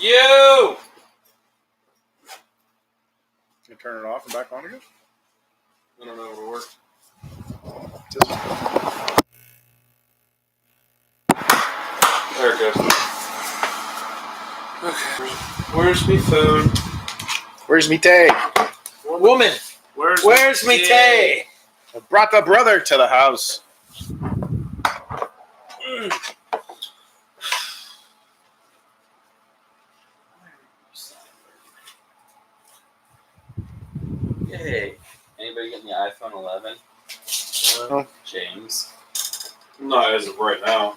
you! You turn it off and back on again? I don't know if it'll work. There it goes. Okay. Where's me phone? Where's me Tay? Woman, where's me Tay? I brought the brother to the house. Hey, anybody getting the iPhone 11? No. James. Not as of right now.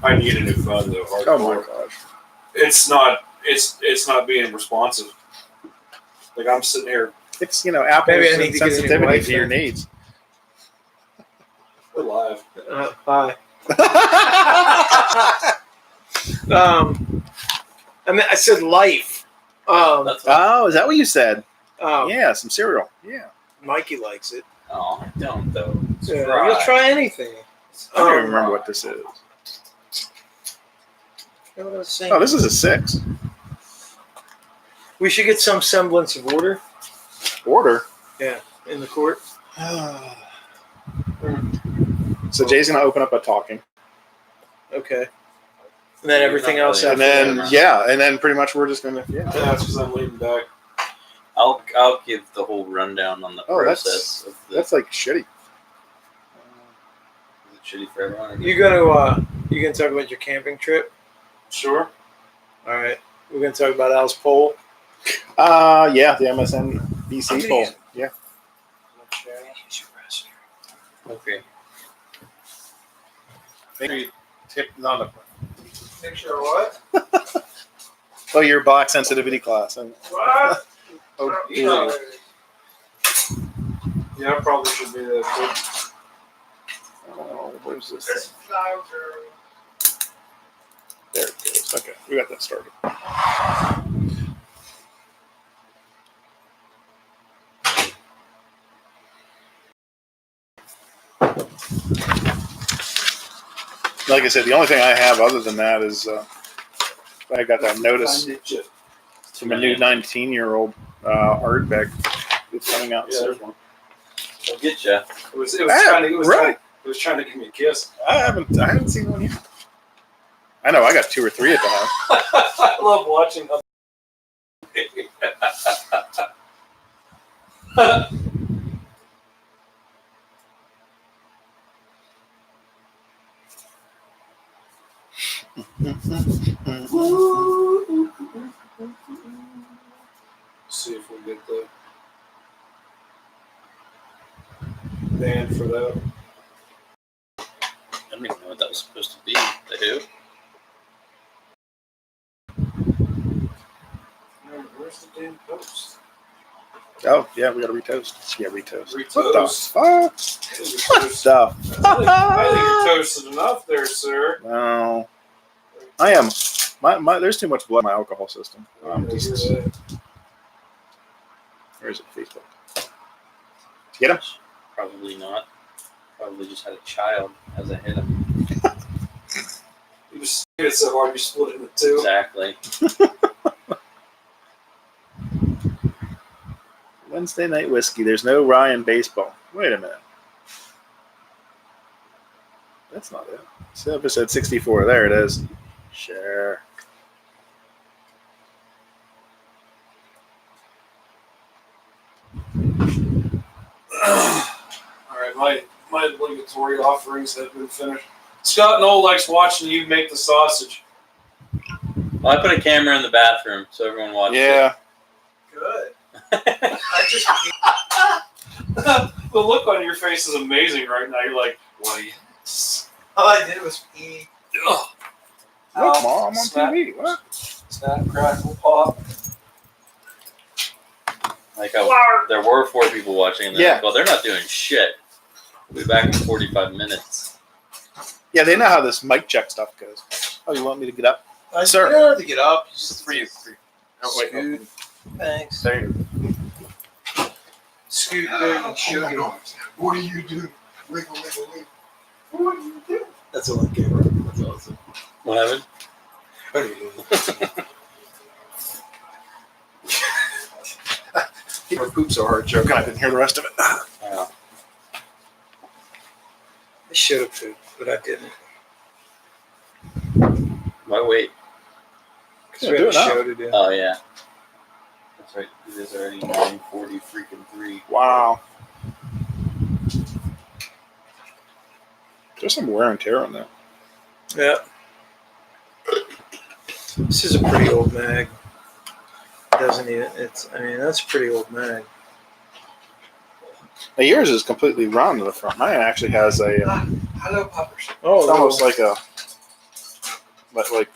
I need a new phone though. Oh my gosh. It's not being responsive. Like I'm sitting here. It's, Apple's Maybe I need to get a new sensitivity to your Wi-Fi. needs. We're live. Hi. I said life. That's what, Oh, is that what you said? Yeah. Yeah, some cereal. Yeah. Mikey likes it. oh, I don't though. Yeah, you'll try anything. I don't even remember what this is. What I was saying. Oh, this is a 6. We should get some semblance of order Order. in the court. So Jay's gonna open up by talking, Okay. And then everything else and after then that. and then pretty much we're just gonna Yeah, that's because I'm leaning back. I'll give the whole rundown on the Oh, process of the that's like shitty. is it shitty for everyone. You gonna talk about your camping trip? Sure. All right. We're gonna talk about Al's poll. Yeah, the MSNBC poll. Yeah. Okay. Tip not a. Picture what? Oh, your box sensitivity class. And, What? oh, Yeah, I probably should be there too. oh, where's this thing? There it goes. Okay, we got that started. Like I said, the only thing I have other than that is I got that notice from a new 19-year-old Ardbeg that's coming out Yeah, soon. there's one. I'll get you. It was Really? trying to give me a kiss. I haven't seen one yet. I know I got 2 or 3 at the house. I love watching them. See if we get the band for that. I don't even know what that was supposed to be. The who? Where's the damn post? Oh yeah, we got to retoast. Yeah, retoast. Retoast. What the fuck? What the I think you're toasted enough there, sir. No, I am. My there's too much blood in my alcohol system. Where's it? Facebook. Did you get him? Probably not. Probably just had a child as I hit him. You just hit it so hard you split it into 2. Exactly. Wednesday night whiskey. There's no Ryan baseball. Wait a minute. That's not it. It's episode 64. There it is. Sure. Alright, my obligatory offerings have been finished. Scott Knoll likes watching you make the sausage. Well, I put a camera in the bathroom so everyone watches. Yeah. Good. It. I just The look on your face is amazing right now. You're like, what are you? all I did was pee. Ugh. Look, Mom, I'm on Snap. TV. What? Snap, crackle, pop. Like how there were 4 people watching. And Yeah. well, they're not doing shit. We'll be back in 45 minutes. Yeah, they know how this mic check stuff goes. Oh, you want me to get up? Sir. You don't have to get up. For you. Oh, wait. Scoot. Thanks. There you go. Scoot there and sugar. What do you do? Wiggle, wiggle, wiggle. What do you do? That's all I care about. That's awesome. What happened? What do you do? never poop so hard joke, and I didn't hear the rest of it. Yeah. I should have pooped, but I didn't. Why wait? Because Yeah, we do have a it now. show to do. Oh yeah. That's right. It is already 9:40 freaking 3. Wow. There's some wear and tear on that. Yeah. This is a pretty old mag. Doesn't even. That's a pretty old mag. Now yours is completely round to the front. Mine actually has a. Hello, puppers. Oh, It's almost like a. Like a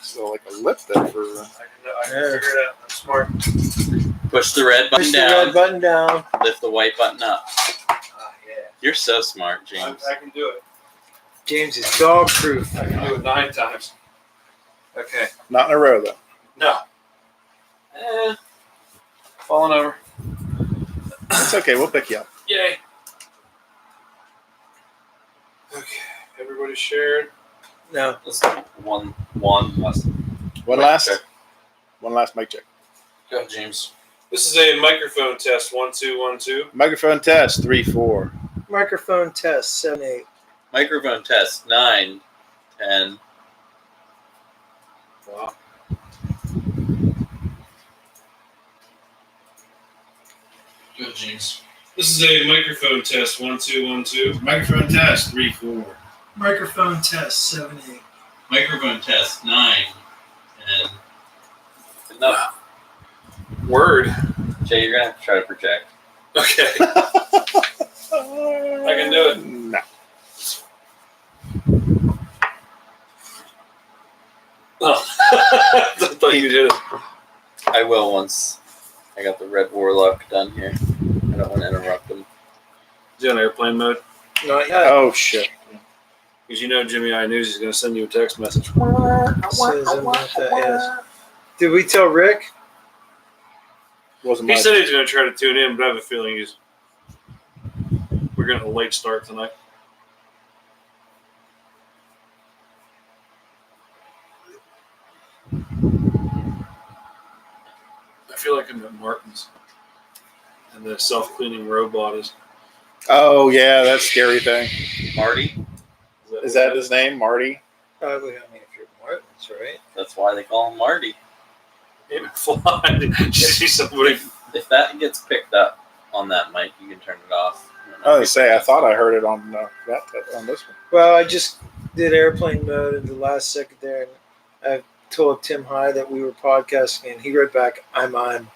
lip there for. I can figure it out. I'm smart. Push the red button push the down. red button down. Lift the white button up. Yeah. You're so smart, James. I can do it. James is dog proof. I can do it 9 times. Okay. Not in a row though. No. Falling over. It's okay. We'll pick you up. Yay. Okay. Everybody shared. No. Let's do one last. One mic last. check. One last mic check. Go, James. This is a microphone test. 1 2 1 2. Microphone test 3 4. Microphone test 7 8. Microphone test 9, 10. Wow. Good, James. This is a microphone test. 1 2 1 2. Microphone test 3 4. Microphone test 7 8. Microphone test 9, 10. Enough. Word. Jay, you're gonna have to try to project. Okay. I can do it. No. Oh. I thought you did it. I will once I got the Red Warlock done here. I don't want to interrupt him. Is it on airplane mode? Not yet. Oh shit. Because you know Jimmy I News is going to send you a text message. Says I'm not that, yes. Did we tell Rick? Wasn't He my. said he was going to try to tune in, but I have a feeling we're getting a late start tonight. I feel like I'm at Martin's. And the self-cleaning robot is... Oh yeah, that scary thing. Marty? Is that his name, Marty? I mean, if you're Martin's, right? That's why they call him Marty. Hey, McFly. Did you see somebody... If that gets picked up on that mic, you can turn it off. I was gonna say I thought I heard it on on this one. Well, I just did airplane mode in the last second there, and I told Tim High that we were podcasting, and he wrote back, I'm on.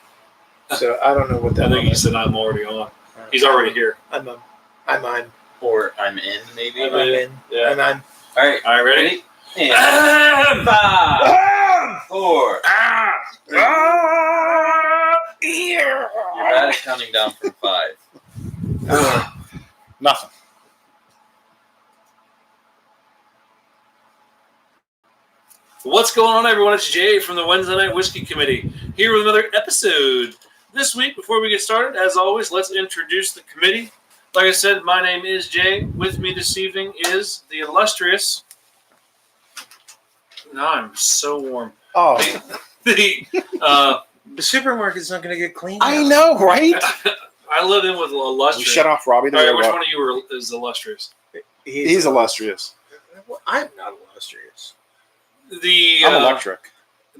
So I don't know what I that think he means. said I'm already on. He's already here. I'm on. I'm on. Or I'm in, maybe. I'm I'm in. Yeah. And I'm. All right. All right, ready? And 5, 4. You're bad at counting down from 5. Nothing. What's going on, everyone? It's Jay from the Wednesday Night Whiskey Committee here with another episode. This week, before we get started, as always, let's introduce the committee. Like I said, my name is Jay. With me this evening is the illustrious... No, I'm so warm. Oh, The The supermarket's not going to get clean. I know, right? I live in with You illustrious. shut off Robbie All right, there. which one of you is illustrious? He's illustrious. I'm not illustrious. The I'm electric.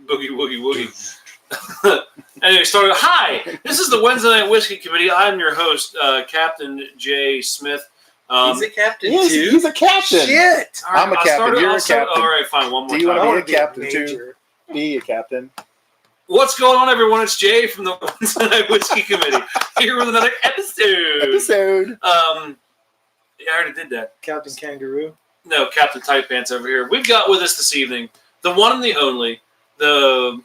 Boogie Woogie Woogie. Anyway, started. Hi, this is the Wednesday Night Whiskey Committee. I'm your host, Captain Jay Smith. He's a captain, too. He's a captain. Shit! All right, I'm a I'll captain. start it- You're I'll a start- captain. All right, fine. One more Do you time. wanna I be want a to be a captain, too? major. Be a captain. What's going on, everyone? It's Jay from the Wednesday Night Whiskey Committee here with another episode. Yeah, I already did that. Captain Kangaroo. No, Captain Tight Pants over here. We've got with us this evening the one and the only, the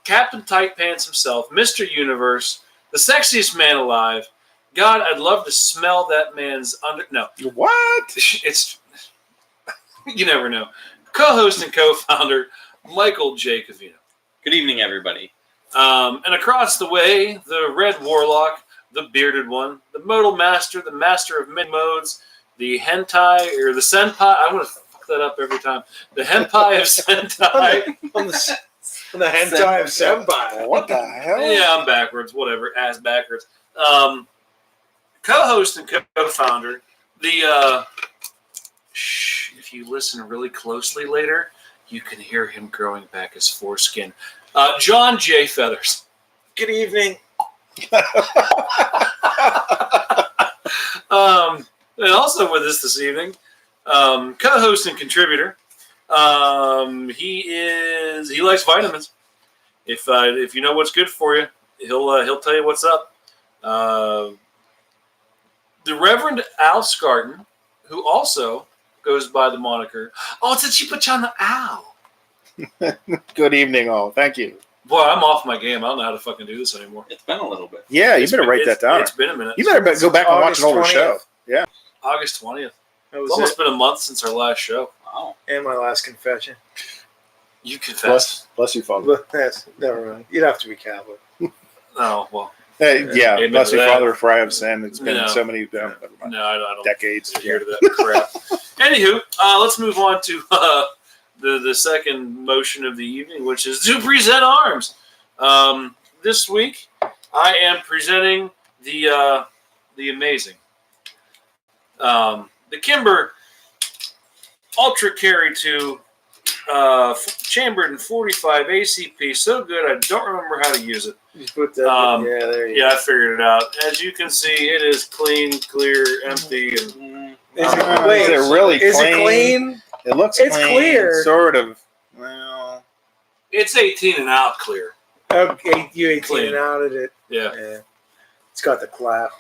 Captain Tight Pants himself, Mr. Universe, the sexiest man alive. God, I'd love to smell that man's under. No, What? it's you never know. Co-host and co-founder Michael J. Covino. Good evening, everybody. And across the way, the Red Warlock, the Bearded One, the Modal Master, the Master of Many Modes, the Hentai, or the Senpai. I'm going to fuck that up every time. The Henpai of Sentai. On the The hentai of senpai. What the hell? Yeah, I'm backwards. Whatever. Ass backwards. Co-host and co-founder. The if you listen really closely later, you can hear him growing back his foreskin. John J. Feathers. Good evening. And also with us this evening, co-host and contributor. He likes vitamins. If you know what's good for you, he'll tell you what's up. The Reverend Al Scarton, who also goes by the moniker, it's a Chipachana Al. Good evening, all. Thank you. Boy, I'm off my game. I don't know how to fucking do this anymore. It's been a little bit. Yeah, you It's better been- write that down. It's been a minute. You better go back and watch an older August show. 20th. August 20th. That It's was almost it. been a month since our last show. Wow. And my last confession. You confessed. Bless you, Father. But that's never mind. You'd have to be Catholic. Oh, well. Hey, yeah, Amen bless to you, that. Father, for I have sinned. It's been No. so many never mind, No, I don't decades. hear to that crap. Anywho, let's move on to the second motion of the evening, which is to present arms. This week, I am presenting the amazing, the Kimber Ultra Carry 2 chambered in 45 ACP. So good, I don't remember how to use it. Just put that. Yeah, there you Yeah, I figured it out. As you can see, it is clean, clear, empty, and go. Is it, Is it really is clean? it clean? It looks It's clean, clear. sort of. Well, it's 18 and out clear. Okay, you 18 Clean. out at it. Yeah. Yeah. It's got the clap.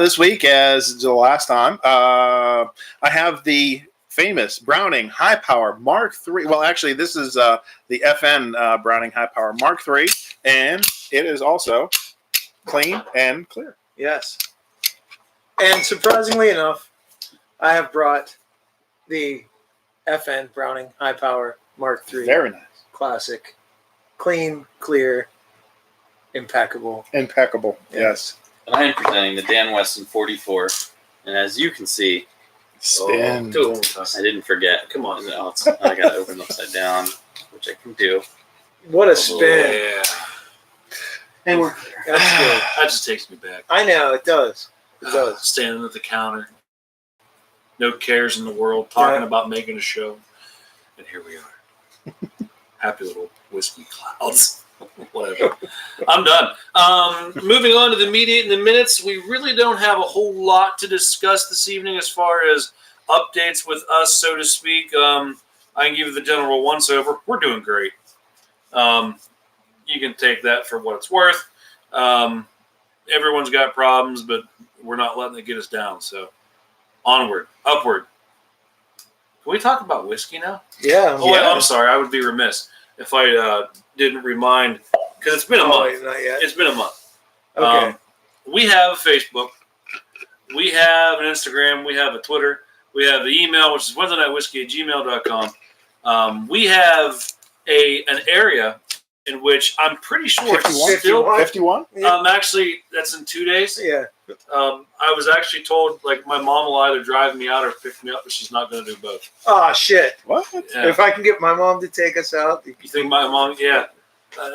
this week, as the last time, I have the famous Browning High Power Mark III. Well, actually, this is the FN Browning High Power Mark III, and it is also clean and clear. Yes. And surprisingly enough, I have brought the FN Browning High Power Mark III Very nice. Classic. Clean, clear, impeccable. Impeccable. Yeah. Yes. And I am presenting the Dan Weston 44. And as you can see, Spin. Do it one more time. I didn't forget. Come on. No, I got to open it upside down, which I can do. What a spin. Yeah. And we're That's good. That just takes me back. I know, it does. It does. Standing at the counter, no cares in the world, talking about making a show, and here we are. Happy little whiskey clouds. Whatever. I'm done. Moving on to the media and the minutes. We really don't have a whole lot to discuss this evening as far as updates with us, so to speak. I can give you the general once-over. We're doing great. You can take that for what it's worth. Everyone's got problems, but we're not letting it get us down. So onward, upward. Can we talk about whiskey now? Yeah. Oh, wait, I'm sorry. I would be remiss if I didn't remind, because it's been a month. wait, not yet. It's been a month. Okay. We have a Facebook. We have an Instagram. We have a Twitter. We have the email, which is wednesdaynightwhiskey@gmail.com. We have an area in which I'm pretty sure it's 51? still. 51? Actually, that's in 2 days. Yeah. I was actually told, like, my mom will either drive me out or pick me up, but she's not going to do both. Oh, shit. What? Yeah. If I can get my mom to take us out. You think my mom? Yeah.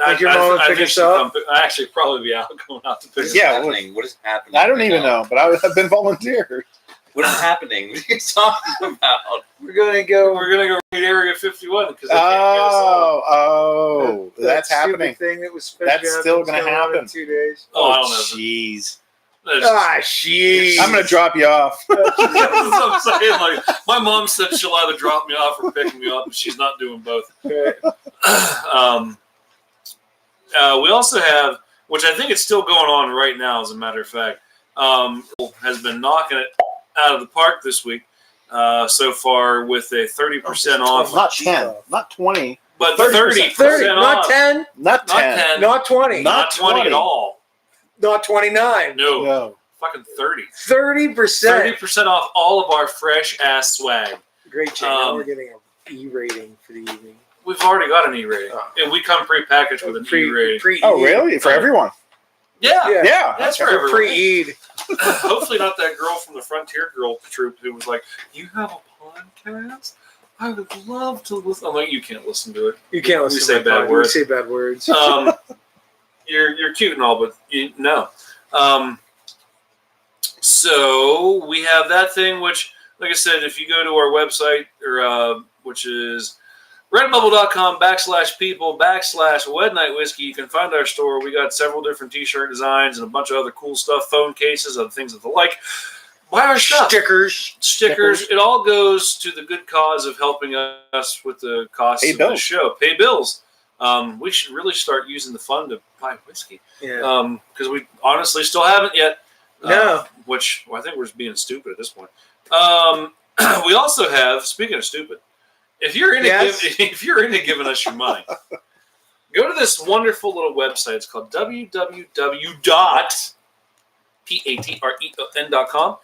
Think your mom would pick us she'd up? I actually probably be out going out to pick What us is Yeah, happening? What is happening? I don't right even now? know, but I've been volunteered. What is happening? What are you talking about? We're going to go. We're gonna go read Area 51 because they can't get us all. Oh, that that's stupid happening. Thing that was supposed That's to happen still is gonna coming out in happen. 2 days. Oh, I don't know. jeez. That's- Ah, jeez. I'm going to drop you off. That's what I'm saying. Like, my mom said she'll either drop me off or pick me up, but she's not doing both. Okay. We also have, which I think is still going on right now, as a matter of fact, has been knocking it out of the park this week so far with a 30% off, Not 10, not 20, but 30%. 30% Not off. 10, not 10. Not 10, not 20, not 20 at 20. all. not 29. No, No. fucking 30. 30%. 30% off all of our fresh ass swag. Great, Jay. Now Um, we're getting an E rating for the evening. We've already got an E rating, Oh. and we come pre-packaged with an E rating. Oh, really? For everyone? Yeah, Yeah. Yeah. that's for okay. everyone. Pre-Eid. Hopefully not that girl from the Frontier Girl troop who was like, "You have a podcast? I would love to listen. I'm like, you can't listen to it. You can't We listen say to my bad pod. words. We say bad words. You're cute and all, but no. So we have that thing, which, like I said, if you go to our website, or which is redbubble.com/people/Wed Night Whiskey, you can find our store. We got several different T-shirt designs and a bunch of other cool stuff, phone cases, other things of the like. Buy our stuff. Stickers. It all goes to the good cause of helping us with the costs of the show. Pay bills. We should really start using the fund to buy whiskey. Yeah. Because we honestly still haven't yet. No. Which I think we're just being stupid at this point. We also have, speaking of stupid, if you're into giving us your money, go to this wonderful little website. It's called www.patreon.com.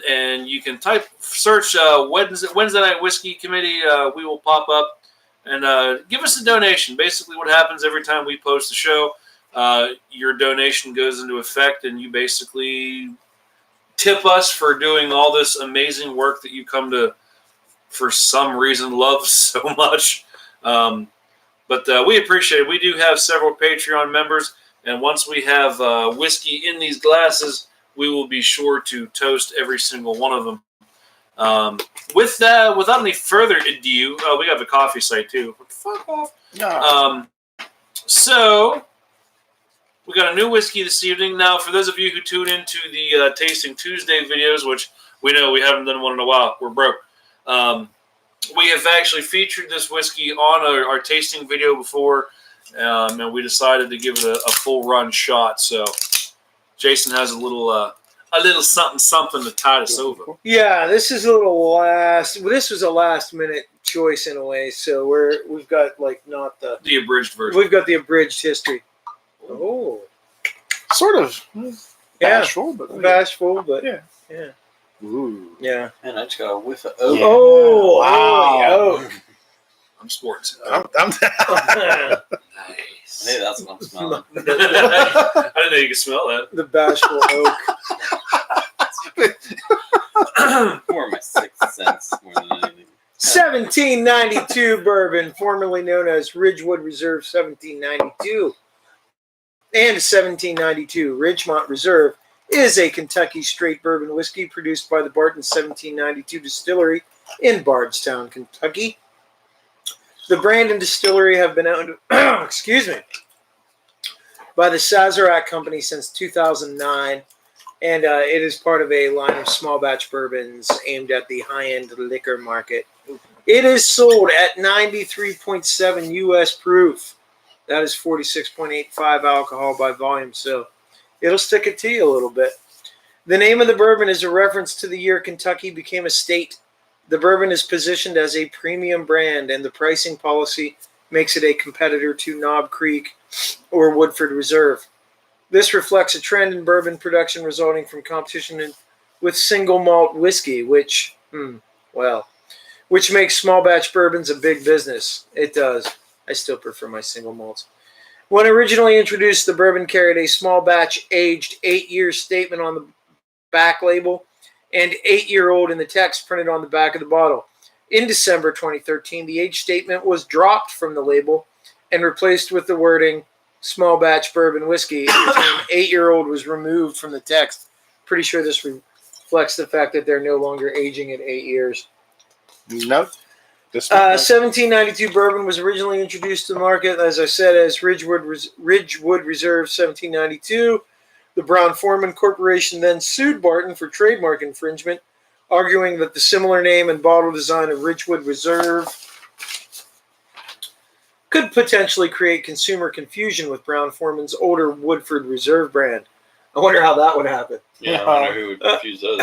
And you can search Wednesday Night Whiskey Committee. We will pop up and give us a donation. Basically, what happens every time we post the show, your donation goes into effect, and you basically tip us for doing all this amazing work that you come to, for some reason, love so much. But we appreciate it. We do have several Patreon members, and once we have whiskey in these glasses, we will be sure to toast every single one of them. With that, without any further ado, we got the coffee site too. Fuck off. No. So we got a new whiskey this evening. Now, for those of you who tune into the Tasting Tuesday videos, which we know we haven't done one in a while, we're broke. We have actually featured this whiskey on our tasting video before, and we decided to give it a full run shot. So Jason has a little something to tide us over. Yeah, this was a last minute choice in a way. So we've got not The abridged version. we've got the abridged history. Oh, Sort of bashful, but bashful, but yeah. Ooh. Man, I just got a whiff of oak. Oh, Wow. I'm sports. I'm Nice. Hey, that's what I'm smelling. I didn't know you could smell that. the bashful oak. More my sixth sense more than anything. 1792 bourbon, formerly known as Ridgewood Reserve 1792. And 1792 Ridgemont Reserve is a Kentucky straight bourbon whiskey produced by the Barton 1792 Distillery in Bardstown, Kentucky. The brand and distillery have been owned by the Sazerac Company since 2009, and it is part of a line of small batch bourbons aimed at the high-end liquor market. It is sold at 93.7 U.S. proof. That is 46.85 alcohol by volume, so it'll stick it to you a little bit. The name of the bourbon is a reference to the year Kentucky became a state. The bourbon is positioned as a premium brand, and the pricing policy makes it a competitor to Knob Creek or Woodford Reserve. This reflects a trend in bourbon production resulting from competition with single malt whiskey, which makes small batch bourbons a big business. It does. I still prefer my single malts. When originally introduced, the bourbon carried a small batch aged 8-year statement on the back label and 8-year-old in the text printed on the back of the bottle. In December 2013, the age statement was dropped from the label and replaced with the wording small batch bourbon whiskey, and the term 8-year-old was removed from the text. Pretty sure this reflects the fact that they're no longer aging at 8 years. Nope. 1792 bourbon was originally introduced to the market, as I said, as Ridgewood Reserve 1792. The Brown-Forman Corporation then sued Barton for trademark infringement, arguing that the similar name and bottle design of Ridgewood Reserve could potentially create consumer confusion with Brown-Forman's older Woodford Reserve brand. I wonder how that would happen. Yeah, I wonder who would confuse those.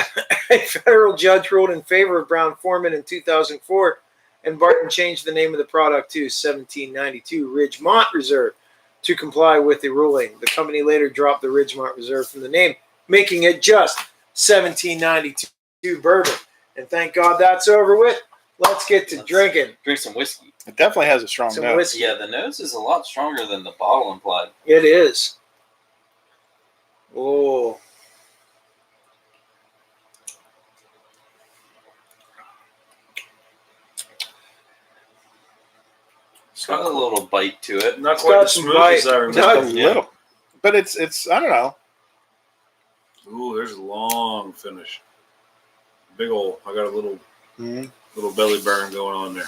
A federal judge ruled in favor of Brown-Forman in 2004, and Barton changed the name of the product to 1792 Ridgemont Reserve to comply with the ruling. The company later dropped the Ridgemont Reserve from the name, making it just 1792 bourbon. And thank God that's over with. Let's get to drinking. Drink some whiskey. It definitely has a strong Some note. whiskey. Yeah, the nose is a lot stronger than the bottle implied. It is. Oh. It's got a little bite to it. Not It's quite got as some smooth bite. as I Just a remember. little, but it's I don't know. Ooh, there's a long finish. Big ol'. I got a little Mhm. belly burn going on there.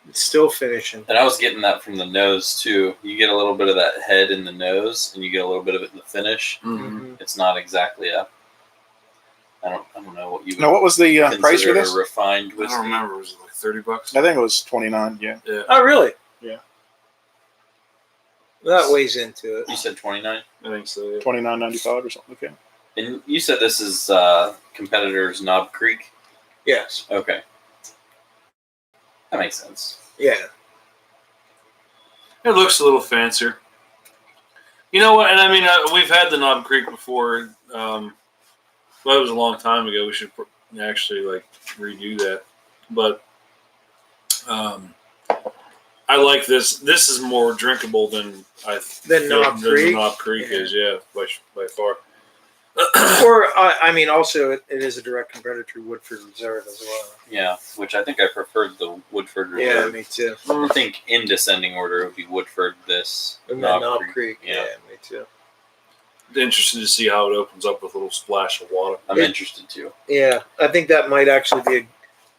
It's still finishing. And I was getting that from the nose too. You get a little bit of that head in the nose, and you get a little bit of it in the finish. Mm-hmm. It's not exactly a. I don't know what you would Now, what was the price for consider this? a refined I whiskey. don't remember. Was it like $30? I think it was 29. Yeah. Yeah. Oh, really? Yeah. That weighs into it. You said 29, I think so. Yeah. 29.95 or something. Okay. and you said this is competitors Knob Creek. Yes. Okay, that makes sense. Yeah. It looks a little fancier. You know what? And I mean, we've had the Knob Creek before. Well, it was a long time ago. We should actually like redo that. But I like this. This is more drinkable than Knob Creek? Knob Creek Yeah. is. Yeah, by far. Or, I mean, also, it is a direct competitor to Woodford Reserve as well. Yeah, which I think I preferred the Woodford Yeah, Reserve. me too. I think in descending order it would be Woodford, this, And then Knob Creek. Yeah. Yeah, me too. Interested to see how it opens up with a little splash of water. I'm It- interested too. Yeah, I think that might actually be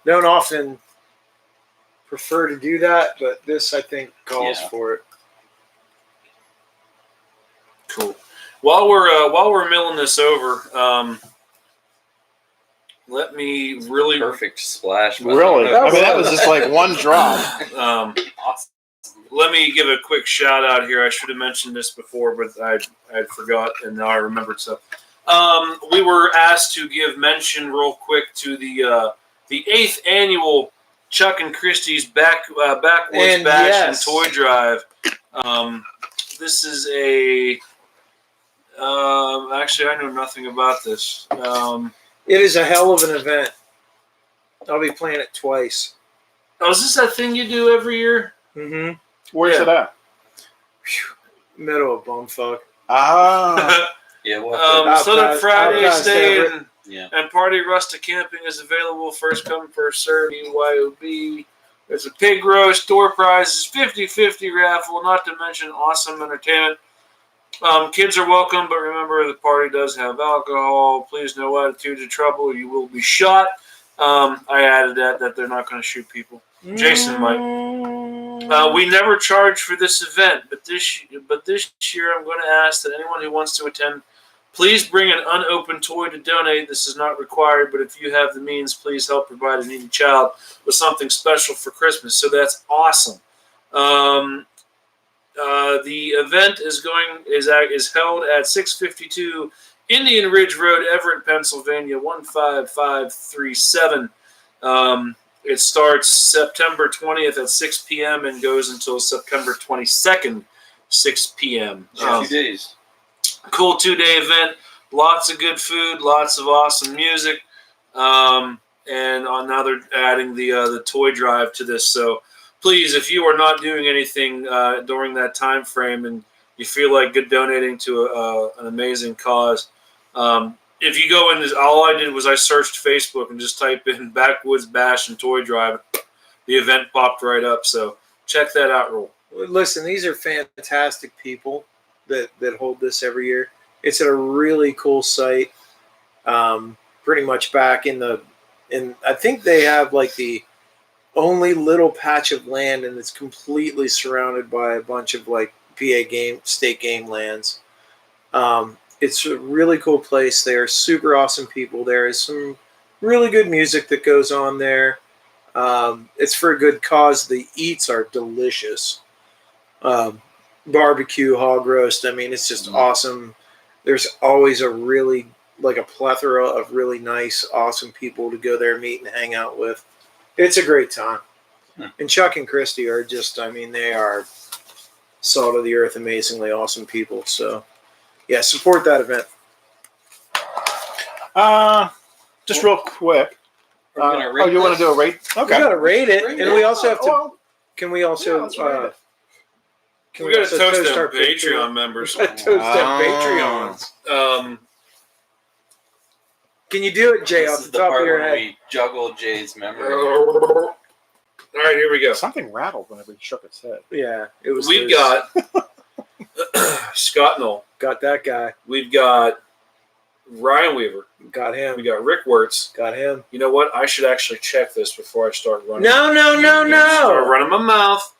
don't often prefer to do that, but this, I think, calls Yeah. for it. Cool. While we're milling this over, let me really Perfect splash. Really? That I mean, that was- was just like one drop. Awesome. let me give a quick shout out here. I should have mentioned this before, but I forgot, and now I remembered. So, we were asked to give mention real quick to the 8th annual Chuck and Christie's Backwoods And Bash yes. and Toy Drive. This is a actually I know nothing about this. It is a hell of an event. I'll be playing it twice. Oh, is this that thing you do every year? Mm-hmm. Where's Yeah. it at? Middle of bumfuck. Ah, Yeah, we'll have Out Southern past- Friday out past stay Everett. and, Yeah. and party rustic camping is available. First come, first serve. BYOB. There's a pig roast, door prizes, 50-50 raffle, not to mention awesome entertainment. Kids are welcome, but remember the party does have alcohol. Please, no attitude of trouble. You will be shot. I added that they're not going to shoot people. Jason might. We never charge for this event, but this year I'm going to ask that anyone who wants to attend, please bring an unopened toy to donate. This is not required, but if you have the means, please help provide a needy child with something special for Christmas. So that's awesome. The event is held at 652 Indian Ridge Road, Everett, Pennsylvania 15537. It starts September 20th at 6 p.m. and goes until September 22nd, 6 p.m. 2 days. Cool 2-day event. Lots of good food, lots of awesome music, and now they're adding the toy drive to this. So please, if you are not doing anything during that time frame and you feel like donating to an amazing cause, if you go in, all I did was I searched Facebook and just type in Backwoods Bash and Toy Drive. The event popped right up. So check that out, Roll. Listen, these are fantastic people that hold this every year. It's at a really cool site. Pretty much back in I think they have like the only little patch of land, and it's completely surrounded by a bunch of like PA state game lands. It's a really cool place. They are super awesome people. There is some really good music that goes on there. It's for a good cause. The eats are delicious. Barbecue, hog roast. I mean, it's just awesome. There's always a plethora of really nice, awesome people to go there, meet, and hang out with. It's a great time. And Chuck and Christy are just, I mean, they are salt of the earth, amazingly awesome people. So, yeah, support that event. just real quick. Are we gonna rate You want to this? do a rate? We Okay. got to rate it, Rate and it. we also have to. Well, Can we also? let's rate it. Can We got also to toast our our Patreon members. Toast our Patreons. Can you do it, Jay, This off is the top part of your where head? we juggle Jay's memory. All right, here we go. Something rattled whenever he shook his head. Yeah, it was. We've loose. got Scott Knoll. got that guy. We've got Ryan Weaver. Got We him. got Rick Wirtz. Got him. You know what? I should actually check this before I start running. No, no, no, Start no. running my mouth.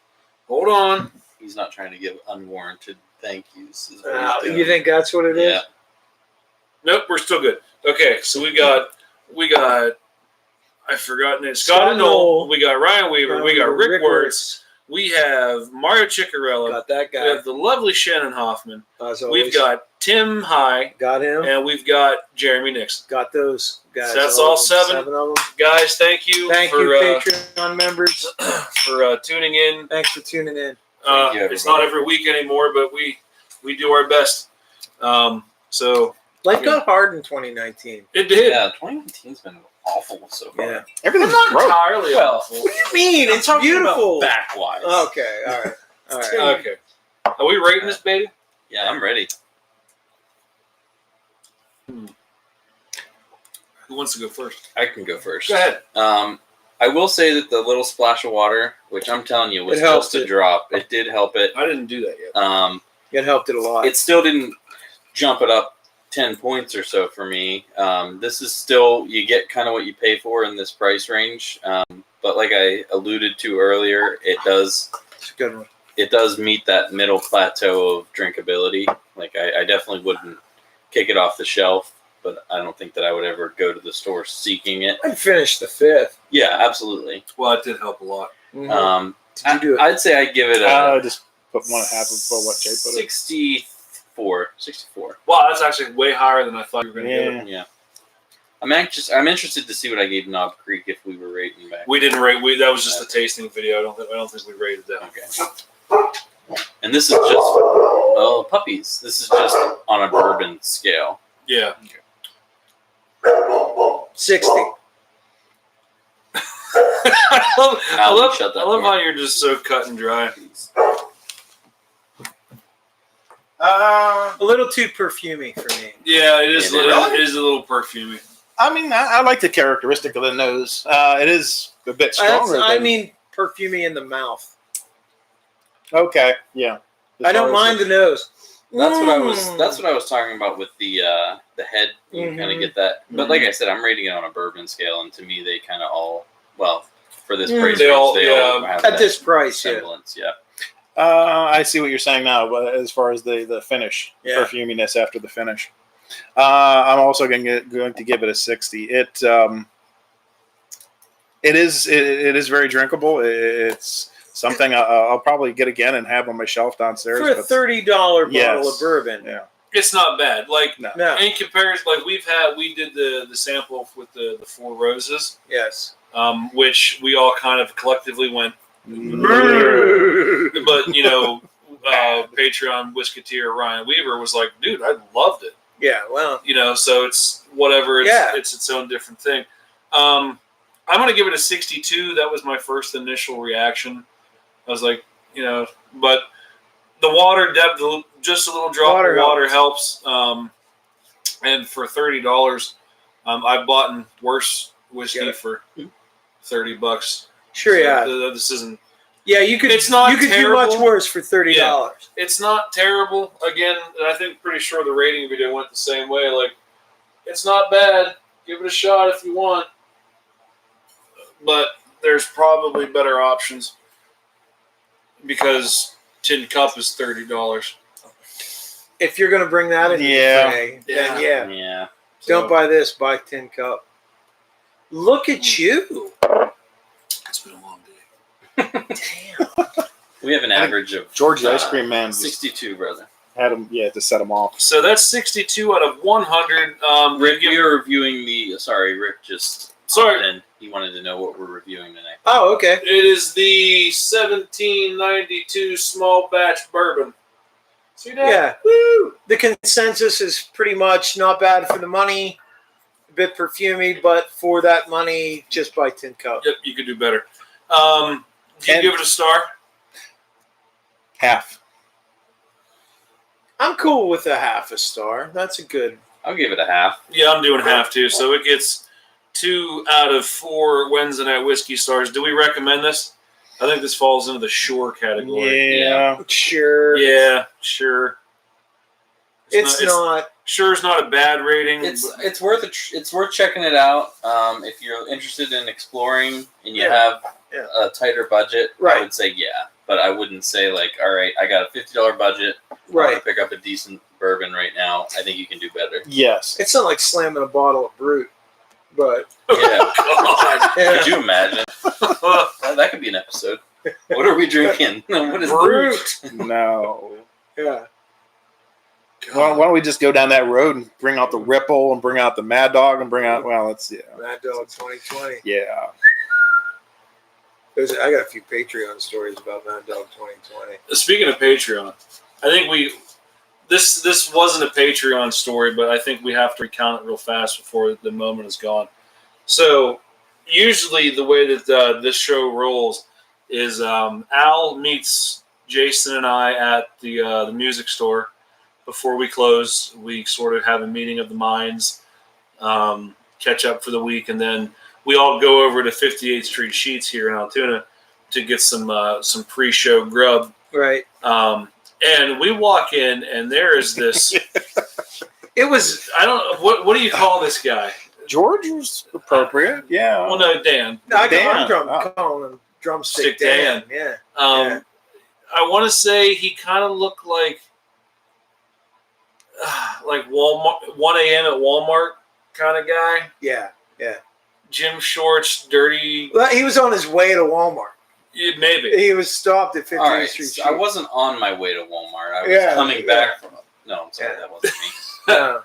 Hold on. He's not trying to give unwarranted thank yous. Is what he's doing. You think that's what it is? Yeah. Nope, we're still good. Okay, so we got I forgot it. Scott Scott Knoll. Knoll. We got Ryan Weaver. We got Rick Wirtz. We have Mario Ciccarella. Got that We guy. have the lovely Shannon Hoffman. As always. We've got Tim High, Got him. and we've got Jeremy Nixon. Got those guys. So that's all of them. 7. 7 of them. Guys, thank you Thank for you, Patreon members. for tuning in. Thanks for tuning in. Thank you, It's not everybody. every week anymore, but we do our best. So Life got hard in 2019. it did. Yeah, 2019's been awful so far. Yeah. Everything's Not broke. entirely Well, awful. What do you mean? It's Talking beautiful. about back-wise. Okay. All right. All right. Okay. Are we rating this baby? Yeah, I'm ready. Who wants to go first? I can go first. Go ahead. I will say that the little splash of water, which I'm telling you was It helped just a it. drop, it did help it. I didn't do that yet. It helped it a lot. It still didn't jump it up 10 points or so for me. This is still, you get kind of what you pay for in this price range. But like I alluded to earlier, It's a good one. it does meet that middle plateau of drinkability. Like I definitely wouldn't kick it off the shelf, but I don't think that I would ever go to the store seeking it. I finished the 5th. Yeah, absolutely. Well, it did help a lot. Mhm. Did you do it? I'd say I'd give it I a just put 1.5 for what Jay put it. 64. Wow, that's actually way higher than I thought you were going to give it. Yeah. Yeah. I'm interested to see what I gave Knob Creek if we were rating back. We didn't rate. That was just a tasting video. I don't think we rated that. Okay. And this is just puppies. This is just on a bourbon scale. Yeah. 60. I love shut that door. how you're just so cut and dry. A little too perfumey for me. Yeah, it is. Yeah, It is a little perfumey. I mean, I like the characteristic of the nose. It is a bit stronger. I than- mean, perfumey in the mouth. okay, yeah. I don't mind the nose. That's what I was talking about with the head. You kind of Mhm. get that. But like I said, I'm rating it on a bourbon scale, and to me, they kind of all for this Mm. price They range, all- they all yeah. have At that this price, yeah. semblance. Yeah. I see what you're saying now, but as far as the finish, Yeah. perfuminess after the finish, I'm also going to give it a 60. It is very drinkable. It's something I'll probably get again and have on my shelf downstairs. For a but- $30 bottle Yes. of bourbon. Yeah. It's not bad. Like No. No. in comparison, like we did the sample with the 4 roses, Yes. which we all kind of collectively went. Mm. But Patreon Whisketeer Ryan Weaver was like, "Dude, I loved it." Yeah, well, So it's whatever. Yeah. It's its own different thing. I'm gonna give it a 62. That was my first initial reaction. I was like, but the water depth, just a little drop Water of water helps. And for $30, I've bought worse whiskey Yeah. for $30. sure, So yeah. this isn't. Yeah, you could. It's not You could terrible. do much worse for $30. It's not terrible. Again, and I think pretty sure the rating video went the same way. Like, it's not bad. Give it a shot if you want. But there's probably better options because Tin Cup is $30. If you're gonna bring that in, Yeah. then Yeah. yeah. Yeah. Don't buy this. Buy Tin Cup. Look at you. It's been a long day. Damn. We have an average of George the Ice Cream Man just 62, brother. had him, to set him off. So that's 62 out of 100. Rick, we are reviewing the. Sorry, Rick just. Sorry. And he wanted to know what we're reviewing tonight. Oh, okay. It is the 1792 small batch bourbon. See that? Yeah. Woo! The consensus is pretty much not bad for the money. A bit perfumey, but for that money, just buy Tin Cup. Yep, you could do better. Do you And- give it a star? Half. I'm cool with a half a star. That's a good. I'll give it a half. Yeah, I'm doing half too. So it gets 2 out of 4 Wednesday night whiskey stars. Do we recommend this? I think this falls into the sure category. Yeah. Sure. Yeah, sure. It's not. Sure is not a bad rating. It's worth it's worth checking it out. If you're interested in exploring and you Yeah. have a tighter budget, Right. I would say yeah. But I wouldn't say like, all right, I got a $50 budget. I want Right. to pick up a decent bourbon right now. I think you can do better. Yes. It's not like slamming a bottle of Brut, but Yeah. God. yeah. Could you imagine? That could be an episode. What are we drinking? What is Brut. No. Yeah. Why don't we just go down that road and bring out the Ripple and bring out the Mad Dog and bring out, well, let's see. Mad Dog 2020. Yeah. I got a few Patreon stories about Mad Dog 2020. Speaking of Patreon, I think this wasn't a Patreon story, but I think we have to recount it real fast before the moment is gone. So usually the way that this show rolls is Al meets Jason and I at the music store. Before we close, we sort of have a meeting of the minds, catch up for the week, and then we all go over to 58th Street Sheets here in Altoona to get some pre-show grub. Right. And we walk in, and there is this. It was. I don't. What do you call this guy? George was appropriate. Yeah. Well, no, Dan. I'm Dan. calling him Drumstick Stick Dan. Dan. Yeah. I want to say he kind of looked like Walmart, 1 a.m. at Walmart kind of guy. Yeah. Gym shorts, dirty. Well, he was on his way to Walmart. Maybe. He was stopped at 58th All right, Street. so I wasn't on my way to Walmart. I was Yeah, coming back from. No, I'm sorry, Yeah. that wasn't me. Yeah.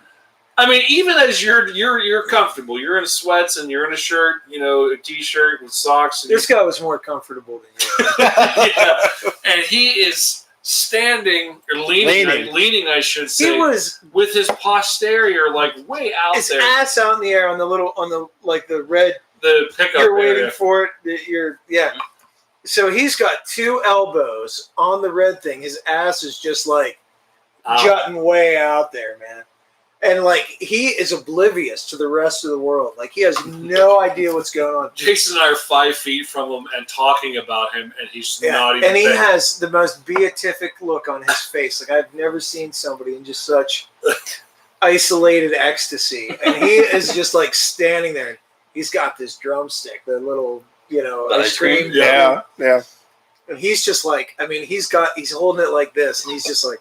I mean, even as you're comfortable, you're in sweats and you're in a shirt, a t-shirt with socks. And This guy was more comfortable than you. yeah. And he is standing or leaning, I should say. He was with his posterior like way out his there. ass out in the air on the red. The pickup You're waiting area. for it. So he's got two elbows on the red thing. His ass is just like jutting way out there, man. And like he is oblivious to the rest of the world. Like he has no idea what's going on. Jason and I are 5 feet from him and talking about him, and he's not even. And he there. has the most beatific look on his face. Like I've never seen somebody in just such isolated ecstasy. And he is just like standing there. He's got this drumstick, the little, ice cream. Yeah. And he's just like, he's holding it like this, and he's just like,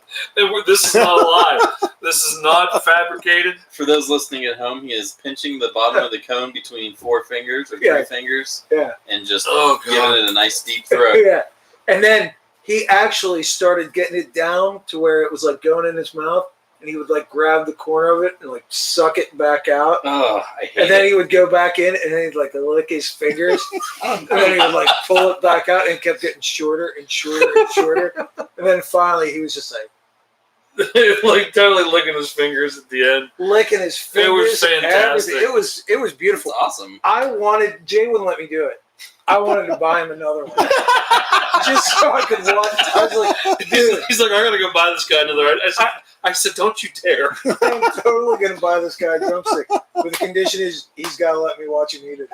This is not live. This is not fabricated. For those listening at home, he is pinching the bottom of the cone between 4 fingers or 3 Yeah. fingers, Yeah. and just Oh, God. giving it a nice deep throat. yeah. And then he actually started getting it down to where it was like going in his mouth, and he would like grab the corner of it and like suck it back out. Oh, I hate And then it. he would go back in, and then he'd like lick his fingers, and then he would like pull it back out, and it kept getting shorter and shorter and shorter. And then finally, he was just like Like totally licking his fingers at the end. licking his It fingers. was fantastic. everything. It was It's beautiful. awesome. Jay wouldn't let me do it. I wanted to buy him another one just so I could watch. I was like, dude, He's like, I gotta go buy this guy another. I said, don't you dare. I'm totally gonna buy this guy a drumstick. But the condition is he's got to let me watch him eat it.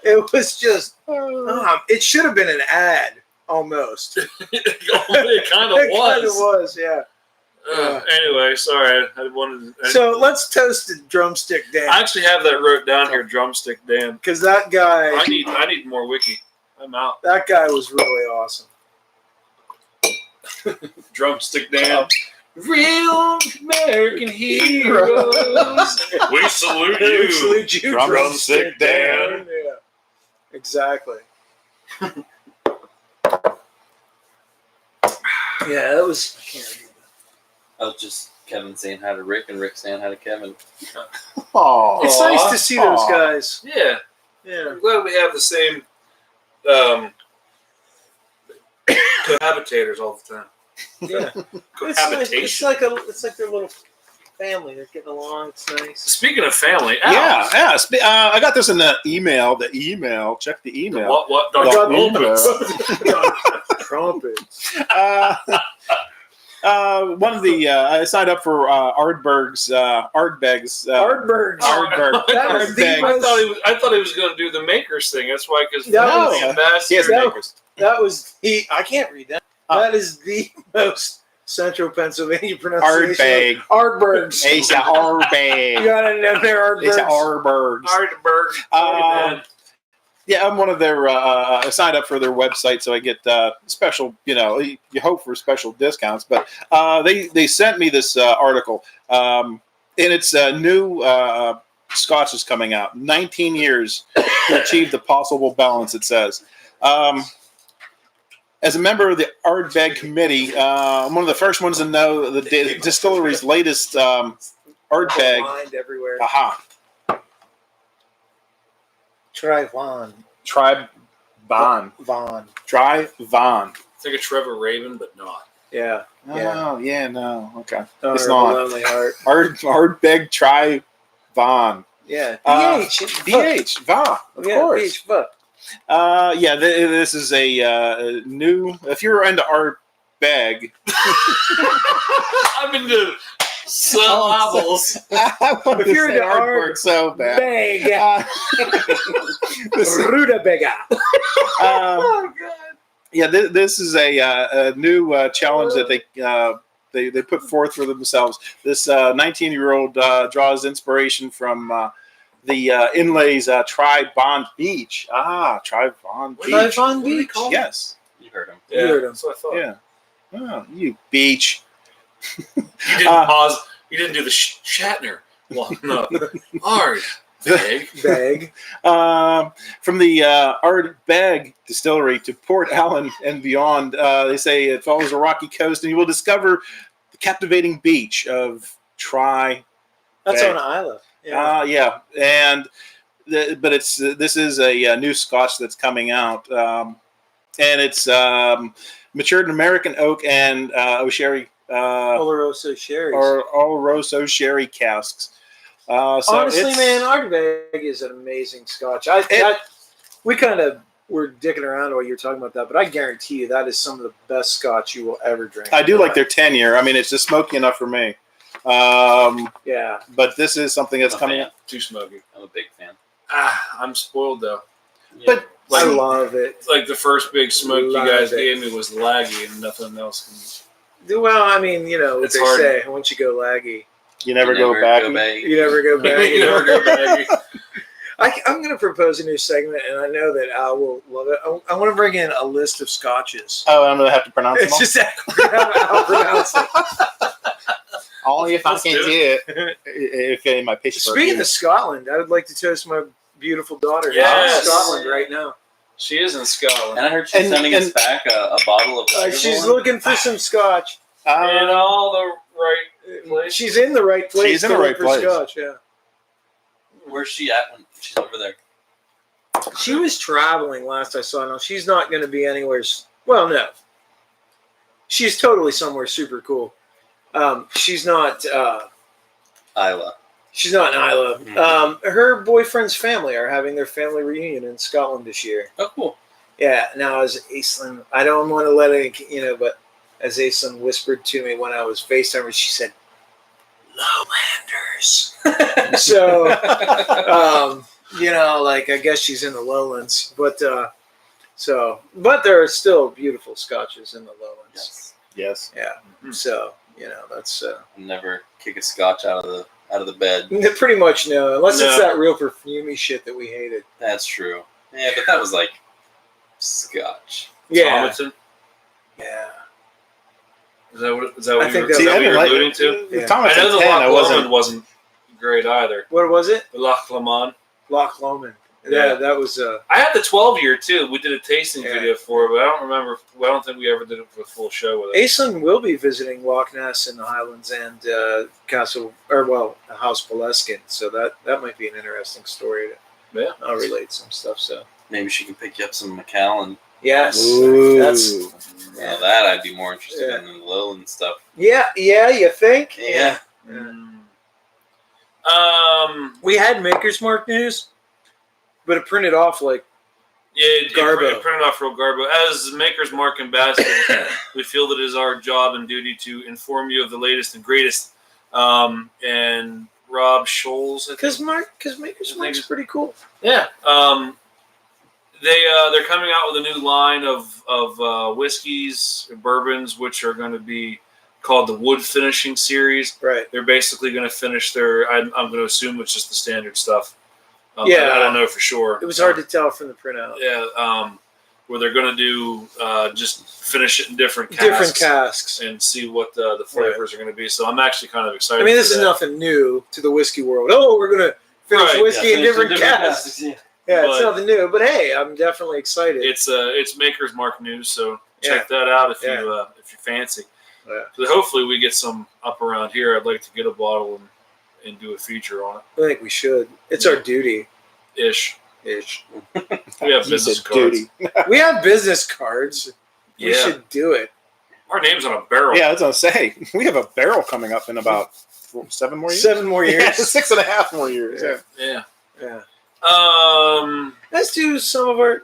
It was just. It should have been an ad almost. It kind of It kind of was. was, yeah. Anyway, sorry. I wanted. So let's toast to Drumstick I Dan, actually have that wrote down here, Drumstick Dan. because that guy I need more wiki. I'm out. was really awesome. Drumstick Dan. Real American heroes. We salute We you. salute you, Drumstick Dan. Yeah, exactly. Yeah, that was. I can't read I was just Kevin saying hi to Rick and Rick saying hi to Kevin. Oh. It's nice to see those guys. Yeah. Yeah. I'm glad we have the same cohabitators all the time. Yeah. It's Cohabitation. like their little family. They're getting along. It's nice. Speaking of family, Al, Yeah. I got this in the email. Check the email. What? The Dr. email. Trumpets. Trumpets. One of the I signed up for Ardbeg's. Ardbergs. Ardberg. That was the Ardbeg. I thought he was going to do the Makers thing. That's why, because No. the ambassador Yes, no. Makers. That was the. I can't read that. That is the most central Pennsylvania pronunciation. Ardbeg. Ardbergs. It's a You Ardbeg. got it in there, It's a Ardbergs. Ardbergs. Ardberg. Yeah, I'm one of their. I signed up for their website, so I get special. You hope for special discounts, but they sent me this article, and it's new Scotch is coming out. 19 years to achieve the possible balance. It says. As a member of the Ardbeg committee, I'm one of the first ones to know the distillery's latest Ardbeg. Blind everywhere. Aha. Try Von. Tribe Von. Von. Dry Von. It's like a Trevor Raven, but not. Yeah. Oh, yeah, no. Okay. Owner It's of a not. Lonely Heart. Ardbeg Tri Von. Yeah. DH. Va. Of course. PH. Fuck. This is a new. If you're into Ardbeg, I've been to syllables. I want If to you're say into artwork so bad. Beg. This- Rudabega. Oh, God. Yeah, this is a new challenge that they put forth for themselves. This 19-year-old draws inspiration from the Inlay's Tri Bond Beach. Tri Bond Beach. Tri Bond Beach. Yes. You heard him. Yeah, You heard him. that's what I thought. Yeah. Oh, you beach. You didn't pause. You didn't do the Shatner. Well, no. Ardbeg. Beg. From the Ardbeg distillery to Port Allen and beyond, they say it follows a rocky coast, and you will discover the captivating beach of Tri. That's Beg. on Isla. Yeah. Yeah, and but this is a new Scotch that's coming out, and it's matured in American oak and O'Sherry Oloroso Sherry's. or Oloroso sherry casks. So Honestly, it's- man, Ardbeg is an amazing Scotch. We kind of were dicking around while you were talking about that, but I guarantee you that is some of the best Scotch you will ever drink. I do like their 10-year. I mean, it's just smoky enough for me. Yeah. But this is something that's I'm a coming. fan. Too smoky. I'm a big fan. I'm spoiled, though. Yeah. But I Like, love it. like the first big smoke you Love guys it. gave me was laggy, and nothing else Well, I mean, you know what It's they hard. say. Once you go laggy, You never go back. you never go can. back. you never go baggy. I'm going to propose a new segment, and I know that Al will love it. I want to bring in a list of Scotches. Oh, I'm gonna have to pronounce them It's all. just Al pronounce it. Only if I Let's can do do it. Okay, my pitch. Speaking of Scotland, I would like to toast my beautiful daughter Yes. in Scotland right now. She is in Scotland. And I heard she's And- sending us and- back a bottle of She's Lagavulin. looking for some Scotch. In all the right places. She's in the right place. She's in to the look right for place. Scotch, yeah. Where's she at when she's over there? She was traveling last I saw. Now she's not going to be anywhere. Well, no. She's totally somewhere super cool. She's not. Isla. She's not in Isla. Mhm. Her boyfriend's family are having their family reunion in Scotland this year. Oh, cool. Yeah. Now, as Aislinn, I don't want to let it, but as Aislinn whispered to me when I was FaceTiming, she said, "Lowlanders." So, I guess she's in the lowlands, but there are still beautiful Scotches in the lowlands. Yes. Yes. Yeah. So, that's Never kick a Scotch out of the bed. pretty much no, unless it's No. that real perfumey shit that we hated. That's true. Yeah, but that was like Scotch. Yeah. Thomason? Yeah. Is that what I think is that- that what I you're didn't like- alluding to? Yeah. Thomas I know the at 10, Loch I wasn't. Lomond wasn't great either. What was it? The Loch Lomond. Loch Lomond. Yeah, Yeah. that was I had the 12-year too. We did a tasting Yeah. video for it, but I don't remember. I don't think we ever did a full show with it. Aislinn will be visiting Loch Ness in the Highlands and House Boleskine, so that might be an interesting story. Yeah. I'll relate some stuff. So Maybe she can pick you up some Macallan. yes, Ooh. that's Now that I'd be more interested Yeah. in than the Lowland stuff. yeah. You think? Yeah. We had Maker's Mark news, but it printed off like Yeah, Garbo. printed off real Garbo. As Maker's Mark ambassadors, we feel that it is our job and duty to inform you of the latest and greatest. And Rob Scholes, Because Maker's Mark's pretty cool. yeah. They're coming out with a new line of whiskeys, bourbons, which are going to be called the Wood Finishing Series. Right. They're basically going to finish their. I'm going to assume it's just the standard stuff. Yeah. I don't know for sure. It was hard to tell from the printout. Yeah, where they're going to do just finish it in different casks, Different casks. and see what the flavors are going to be. So I'm actually kind of excited. I mean, for this is that. nothing new to the whiskey world. Oh, we're going to finish Right, whiskey in different casks. Yeah. Yeah, it's But- nothing new. But hey, I'm definitely excited. It's Maker's Mark news, so check that out if you fancy. Yeah. So hopefully we get some up around here. I'd like to get a bottle and do a feature on I think we should. It's our duty. it. Ish. Ish. We have You business said cards. duty. We have business cards. We Yeah. should do it. Our name's on a barrel. Yeah, I was gonna say we have a barrel coming up in about 7 more years. 7 more years. Yeah, 6.5 more years. Yeah. Yeah. Yeah. Let's do some of our.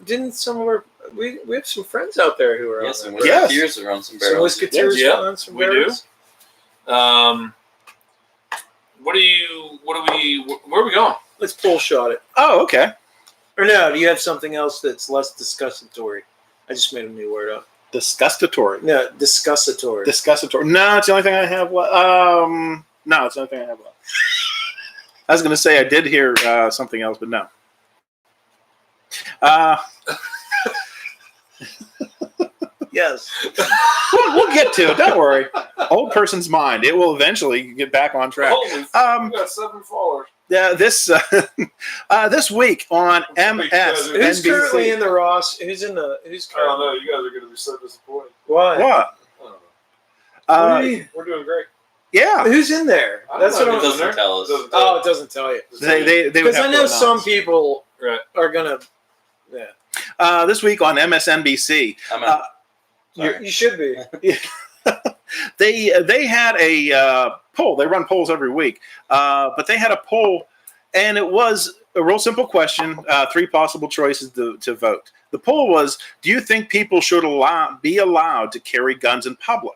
We have some friends out there who are Yes, on and that. Yes. Whisketeers are on some Some barrels. Whisketeers Yeah, on some we do. barrels. What where are we going? Let's pull shot it. Oh, okay. Or no, do you have something else that's less discussatory? I just made a new word up. Disgustatory. No, discussatory. Disgustatory. No, it's the only thing I have. No, it's the only thing I have left. I was going to say I did hear something else, but no. Yes. We'll get to it. Don't worry. Old person's mind. It will eventually get back on track. Holy Um, we got 7 followers. Yeah, this week on Who's currently MSNBC. in the Ross? Who's in the? Who's currently? You guys are going to be so disappointed. Why? What? We're doing great. Yeah, Who's in there? I don't That's know. what It I'm. doesn't tell us. Oh, it doesn't tell you. they would Because have I to know announce. some people Right. are gonna. Yeah, This week on MSNBC, I'm out. Sorry. you should be. they had a poll. They run polls every week, but they had a poll, and it was a real simple question: 3 possible choices to vote. The poll was: do you think people should be allowed to carry guns in public?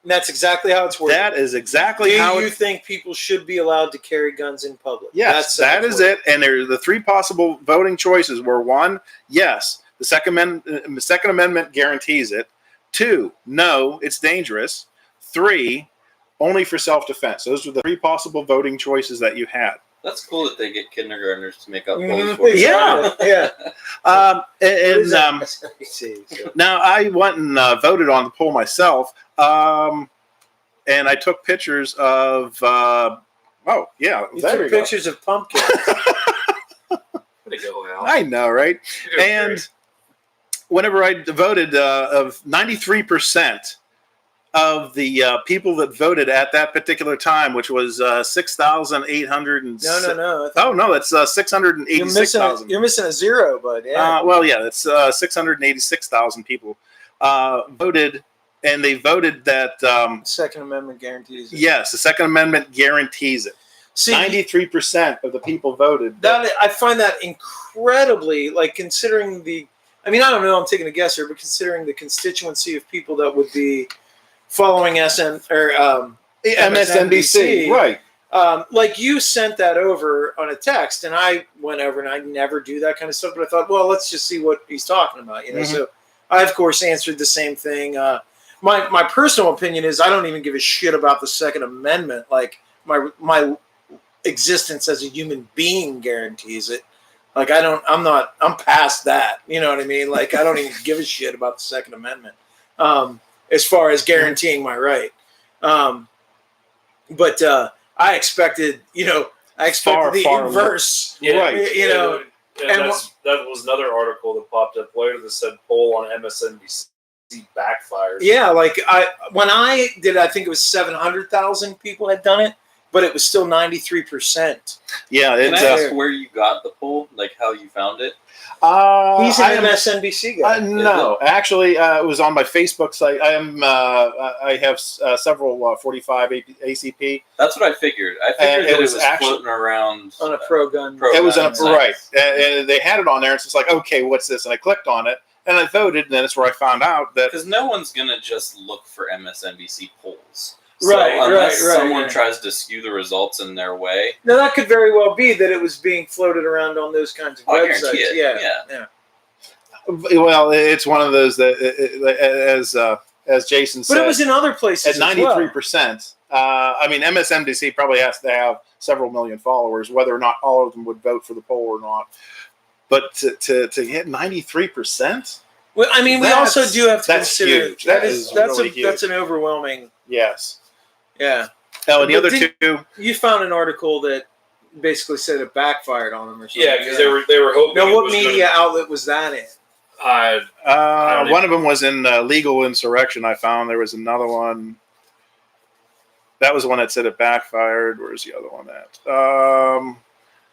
And that's exactly how it's working. That is exactly how. Do you think people should be allowed to carry guns in public? Yes, that is it. And the 3 possible voting choices were: 1, yes, the Second Amendment guarantees it; 2, no, it's dangerous; 3, only for self-defense. Those were the 3 possible voting choices that you had. That's cool that they get kindergartners to make up Mhm. polls for you. Yeah. Yeah. And See, so- now I went and voted on the poll myself, and I took pictures of. Oh yeah, You there took we go. pictures of pumpkins. Way to go, Al. I know, right? You're doing And great. whenever I voted, of 93% of the people that voted at that particular time, which was 6,800 and No. oh no, that's 686,000. You're missing a zero, bud. Yeah. Well, yeah, that's 686,000 people voted, and they voted that Second Amendment guarantees it. yes, the Second Amendment guarantees it. See, 93% of the people voted. that I find that incredibly, like, considering the. I mean, I don't know. I'm taking a guess here, but considering the constituency of people that would be following MSNBC, right? like you sent that over on a text, and I went over, and I never do that kind of stuff. But I thought, well, let's just see what he's talking about, you know. Mhm. So I, of course, answered the same thing. My personal opinion is I don't even give a shit about the Second Amendment. Like my existence as a human being guarantees it. Like I'm past that. You know what I mean? Like I don't even give a shit about the Second Amendment as far as guaranteeing my right. But I expected, Far, the far inverse. Yeah, Right. You know, and that was another article that popped up later that said poll on MSNBC backfires. Yeah, like when I did, I think it was 700,000 people had done it, but it was still 93%. Yeah, Can it's I ask where you got the poll? Like how you found it? He's I an am- MSNBC guy. no, actually, it was on my Facebook site. I have several 45 ACP. That's what I figured. I figured it that it was was actually- floating around On a pro-gun. It was gun site. right. They had it on there. It's just like, okay, what's this? And I clicked on it and I voted, and then that's where I found out that Because no one's gonna just look for MSNBC polls. Right, unless right, someone right. tries to skew the results in their way, Now that could very well be that it was being floated around on those kinds of I websites. guarantee it. Yeah. well, it's one of those that as Jason said, But it was in other places at as well. 93%. I mean, MSNBC probably has to have several million followers, whether or not all of them would vote for the poll or not. But to get 93%, Well, I mean, we That's- also do have to that's consider huge. That is that's really huge. that's an overwhelming. yes. Yeah, Oh, and the But other did- two, you found an article that basically said it backfired on them or something. Yeah, because they were hoping. Now, it what was media gonna- outlet was that in? I don't one of them was in legal insurrection. I found there was another one. That was the one that said it backfired. Where's the other one at?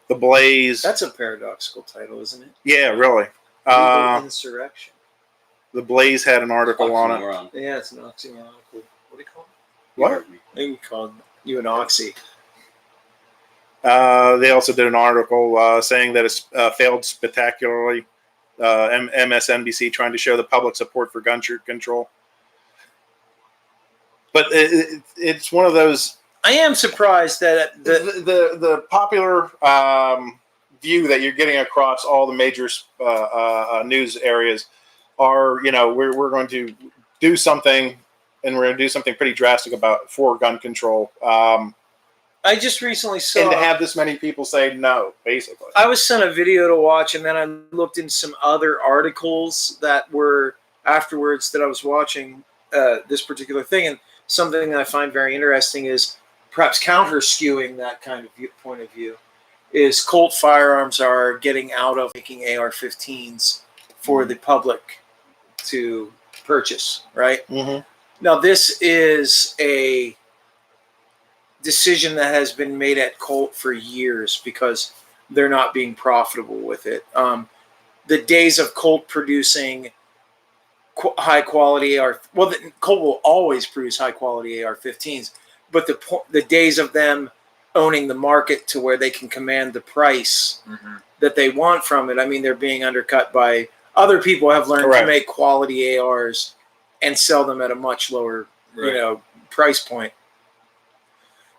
The Blaze. That's a paradoxical title, isn't it? Yeah, really. Legal insurrection. The Blaze had an article on it. Oxymoron. Yeah, it's an oxymoron. what do you call it? What? I think we called you an oxy. They also did an article saying that it's failed spectacularly. MSNBC trying to show the public support for gun control. But it's one of those. I am surprised that The popular view that you're getting across all the major news areas are, we're going to do something, and we're going to do something pretty drastic for gun control. I just recently saw. And to have this many people say no, basically. I was sent a video to watch, and then I looked into some other articles that were afterwards that I was watching this particular thing. And something that I find very interesting is perhaps counter skewing that kind of point of view is Colt firearms are getting out of making AR-15s for the public to purchase, right? Mm-hmm. Now, this is a decision that has been made at Colt for years because they're not being profitable with it. The days of Colt producing high quality Colt will always produce high quality AR-15s, but the days of them owning the market to where they can command the price that they want from it. I mean, they're being undercut by other people who have learned Correct. to make quality ARs and sell them at a much lower, price point.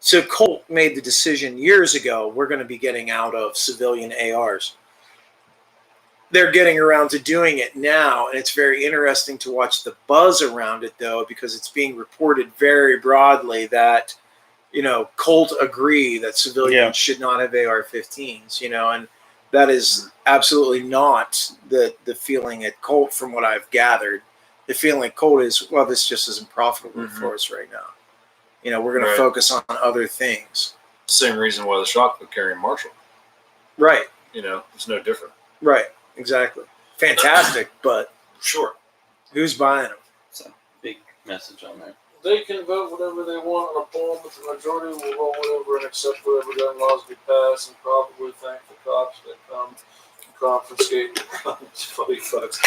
So Colt made the decision years ago, we're going to be getting out of civilian ARs. They're getting around to doing it now, and it's very interesting to watch the buzz around it, though, because it's being reported very broadly that, Colt agree that civilians should not have AR-15s, and that is absolutely not the feeling at Colt from what I've gathered. The feeling at Colt is, well, this just isn't profitable for us right now. We're going to focus on other things. Same reason why the shock would carry Marshall. Right, It's no different. right, exactly. Fantastic, but Sure. who's buying them? So big message on there. They can vote whatever they want on a poll, but the majority will roll over and accept whatever gun laws we pass, and probably thank the cops that come confiscate funny fucks.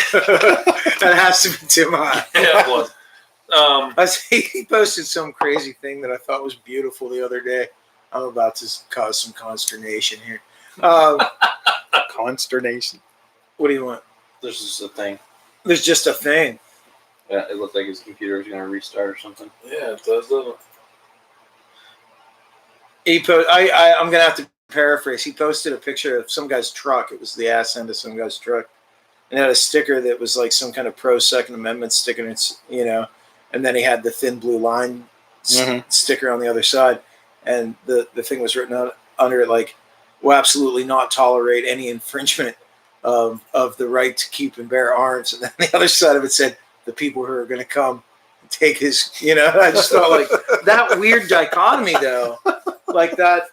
That has to be Tim High. Yeah, it was. He posted some crazy thing that I thought was beautiful the other day. I'm about to cause some consternation here. Consternation. What do you want? There's just a thing. There's just a thing. Yeah, it looked like his computer was going to restart or something. Yeah, it does, doesn't it? I'm gonna have to paraphrase. He posted a picture of some guy's truck. It was the ass end of some guy's truck, and it had a sticker that was like some kind of pro Second Amendment sticker. And it's and then he had the thin blue line sticker on the other side, and the thing was written out under it like, "Will absolutely not tolerate any infringement of the right to keep and bear arms." And then the other side of it said, "The people who are going to come and take his," I just felt like that weird dichotomy, though. Like that,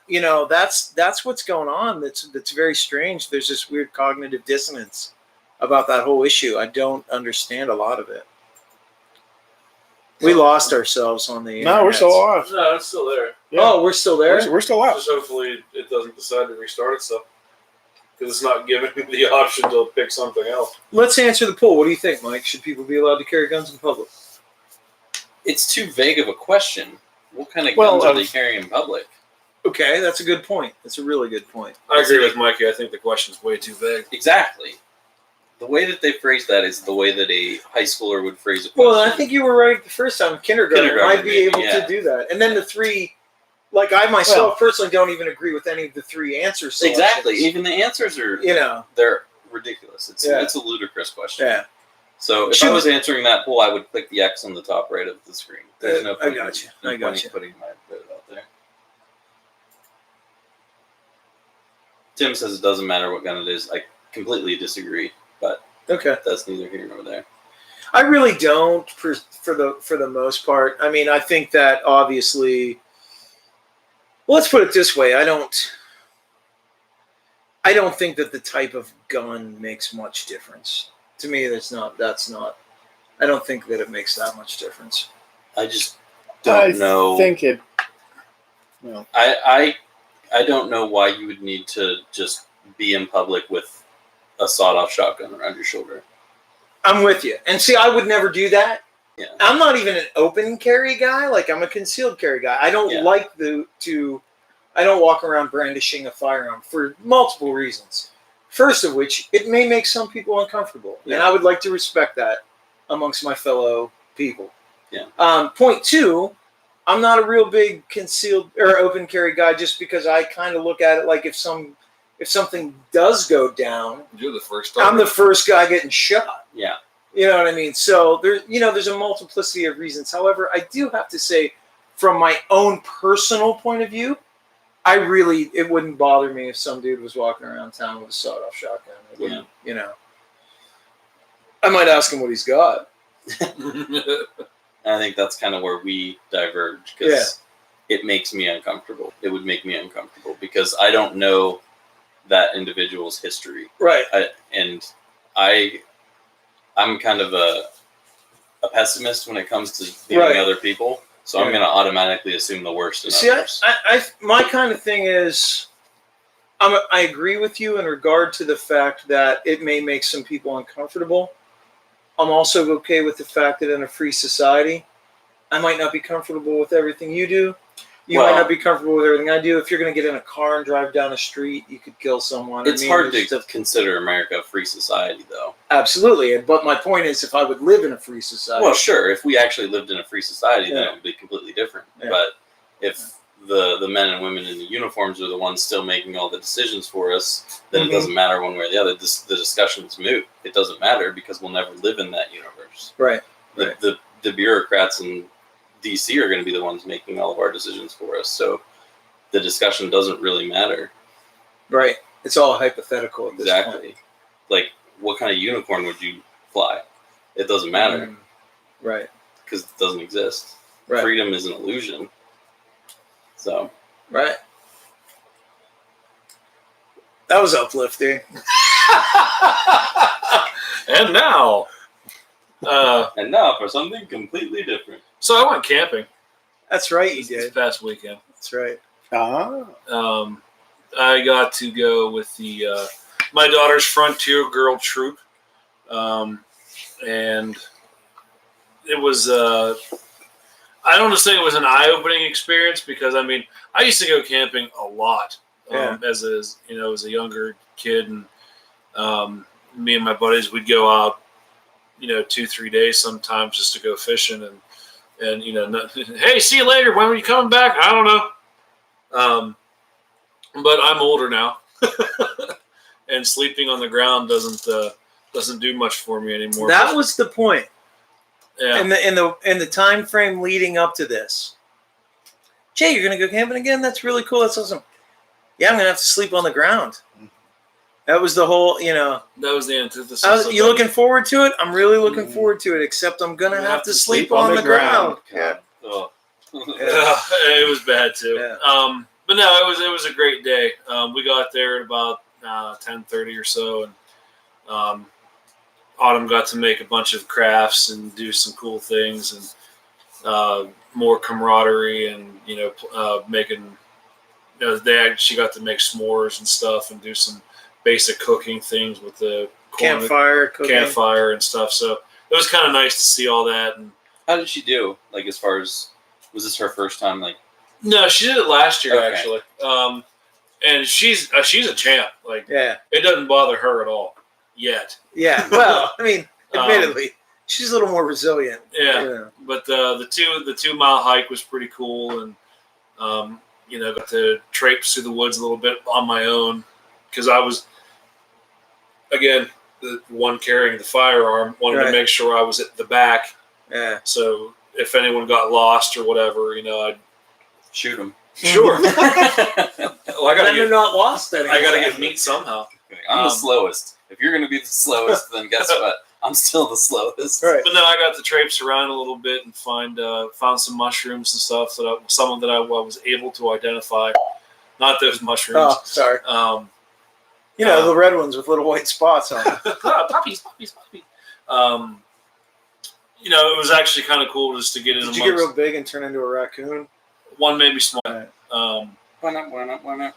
that's what's going on. That's very strange. There's this weird cognitive dissonance about that whole issue. I don't understand a lot of it. We lost ourselves on the No, we're internet. still off. No, it's still there. Yeah. Oh, we're still there. We're still out. Just hopefully it doesn't decide to restart itself. Because it's not giving me the option to pick something else. Let's answer the poll. What do you think, Mike? Should people be allowed to carry guns in public? It's too vague of a question. What kind of Well, guns are they carrying in public? Okay, that's a good point. That's a really good point. I agree with Mikey. I think the question's way too vague. Exactly. The way that they phrase that is the way that a high schooler would phrase a question. Well, I think you were right the first time. Kindergarten might be maybe, able yeah. to do that. And then the three, like I myself personally don't even agree with any of the three answers. selections. Exactly. Even the answers are, You know. they're ridiculous. It's Yeah. it's a ludicrous question. Yeah. So if I was answering that poll, I would click the X on the top right of the screen. There's no I point got you. no I got point you. in putting my vote out there. Tim says it doesn't matter what gun it is. I completely disagree, but Okay. that's neither here nor there. I really don't for the most part. I mean, I think that obviously. Well, let's put it this way. I don't think that the type of gun makes much difference. To me, that's not. I don't think that it makes that much difference. I just don't know. I think it. Well, I don't know why you would need to just be in public with a sawed-off shotgun around your shoulder. I'm with you. And see, I would never do that. Yeah. I'm not even an open carry guy. Like, I'm a concealed carry guy. I don't like I don't walk around brandishing a firearm for multiple reasons. First of which, it may make some people uncomfortable. Yeah. And I would like to respect that amongst my fellow people. Yeah. Point two, I'm not a real big concealed or open carry guy just because I kind of look at it like if something does go down, You're the first I'm the first guy getting shot. Yeah. You know what I mean? So there's a multiplicity of reasons. However, I do have to say, from my own personal point of view, it wouldn't bother me if some dude was walking around town with a sawed-off shotgun. It wouldn't, you know. I might ask him what he's got. I think that's kind of where we diverge because it makes me uncomfortable. It would make me uncomfortable because I don't know that individual's history. Right. I'm kind of a pessimist when it comes to dealing with other people, so I'm going to automatically assume the worst in See, others. my kind of thing is, I agree with you in regard to the fact that it may make some people uncomfortable. I'm also okay with the fact that in a free society, I might not be comfortable with everything you do. You might not be comfortable with everything I do. If you're going to get in a car and drive down the street, you could kill someone. It's hard to consider America a free society, though. Absolutely. But my point is, if I would live in a free society. Well, sure. If we actually lived in a free society, then it would be completely different. Yeah. But if the men and women in the uniforms are the ones still making all the decisions for us, then it doesn't matter one way or the other. The discussion's moot. It doesn't matter because we'll never live in that universe. Right. The bureaucrats in DC are going to be the ones making all of our decisions for us. So the discussion doesn't really matter. Right. It's all hypothetical at this point. Exactly. Like, what kind of unicorn would you fly? It doesn't matter. Right. Because it doesn't exist. Right. Freedom is an illusion. So. Right. That was uplifting. And now. And now for something completely different. So I went camping That's right, you this did. past weekend. That's right. I got to go with my daughter's Frontier Girl Troop, and it was I don't want to say it was an eye-opening experience because I mean I used to go camping a lot as a younger kid, and me and my buddies would go out 2-3 days sometimes just to go fishing and hey, see you later. When are you coming back? I don't know. But I'm older now, and sleeping on the ground doesn't do much for me anymore. That was the point. Yeah. In the time frame leading up to this. Jay, you're gonna go camping again? That's really cool. That's awesome. Yeah, I'm gonna have to sleep on the ground. That was the whole, That was the antithesis. you looking forward to it? I'm really looking forward to it, except I'm going to have to sleep on the ground. Yeah. Oh. Yeah, it was bad too. Yeah. But no, it was a great day. We got there at about 10:30 or so, and Autumn got to make a bunch of crafts and do some cool things, more camaraderie and making. She got to make s'mores and stuff and do some basic cooking things with the Campfire cooking. campfire and stuff. So it was kind of nice to see all that. And How did she do? Like, as far as, was this her first time? Like, no, she did it last year Okay. actually. And she's a champ. Like, Yeah. it doesn't bother her at all yet. Yeah. Well, I mean, admittedly, she's a little more resilient. Yeah. But the 2 mile hike was pretty cool, and got to traipse through the woods a little bit on my own because I was, again, the one carrying the firearm, wanted Right. to make sure I was at the back. Yeah. So if anyone got lost or whatever, I'd shoot him. sure. Well, I Then you're not lost anymore. gotta get meat somehow. I'm the Um, slowest. If you're going to be the slowest, then guess what? I'm still the slowest. Right. But then I got to traipse around a little bit and found some mushrooms and stuff some that I was able to identify. Not those mushrooms. Oh, sorry. Um, The red ones with little white spots on them. puppies. It was actually kind of cool just to get in Did you get real amongst. big and turn into a raccoon? One maybe small. Right. Why not? Why not? Why not?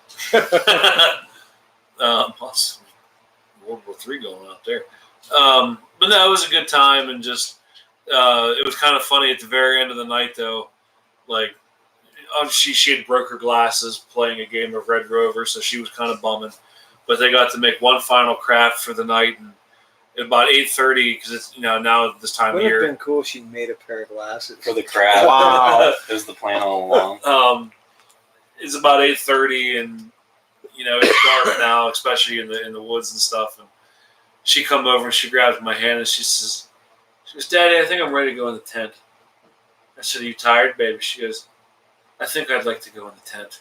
Plus World War III going out there. But no, it was a good time, and just it was kind of funny at the very end of the night, though. Like, she had broke her glasses playing a game of Red Rover, so she was kind of bumming. But they got to make one final craft for the night, and at about 8:30, because it's now this time of Would have year. been cool if she made a pair of glasses. For the crowd. Wow. It was the plan all along. It's about 8:30, and it's dark now, especially in the woods and stuff. And she come over and she grabs my hand and she says, "Daddy, I think I'm ready to go in the tent." I said, "Are you tired, baby?" She goes, "I think I'd like to go in the tent."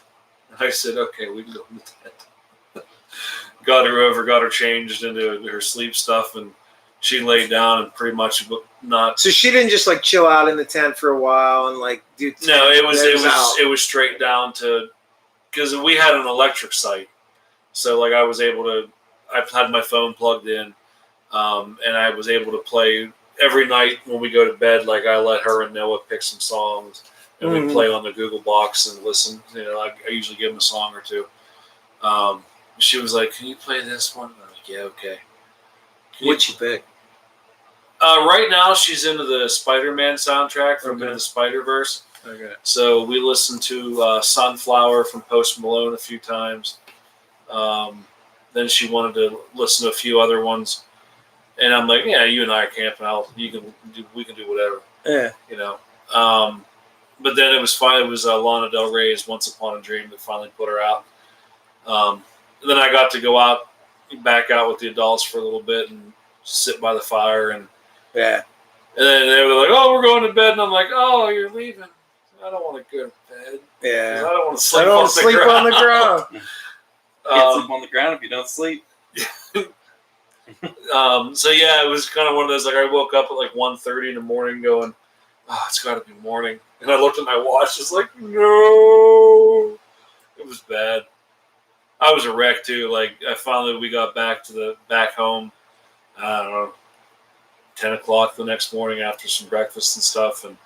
And I said, "Okay, we can go in the tent." Got her over, got her changed into her sleep stuff, and she laid down and pretty much not. So she didn't just like chill out in the tent for a while and like do. No, it out. was straight down to, because we had an electric site, so like I was able to. I had my phone plugged in, and I was able to play every night when we go to bed. Like, I let her and Noah pick some songs, and we play on the Google Box and listen. I usually give them a song or two. She was like, "Can you play this one?" I'm like, "Yeah, okay." What'd you pick? Right now, she's into the Spider-Man soundtrack from Into the Spider-Verse. Okay. So we listened to Sunflower from Post Malone a few times. Then she wanted to listen to a few other ones, and I'm like, "Yeah, you and I are camping out. We can do whatever." Yeah. But then it was fine. It was Lana Del Rey's "Once Upon a Dream" that finally put her out. And then I got to go back out with the adults for a little bit and sit by the fire, and Yeah. then they were like, "Oh, we're going to bed," and I'm like, "Oh, you're leaving? I don't want to go to bed. 'Cause Yeah. I don't want to I sleep, don't sleep on the ground. You can't sleep on the ground if you don't sleep. So yeah, it was kind of one of those, like, I woke up at like 1:30 in the morning going, "Oh, it's got to be morning." And I looked at my watch, it's like, no. It was bad. I was a wreck too. Like, we got back home, I don't know, 10 o'clock the next morning after some breakfast and stuff. And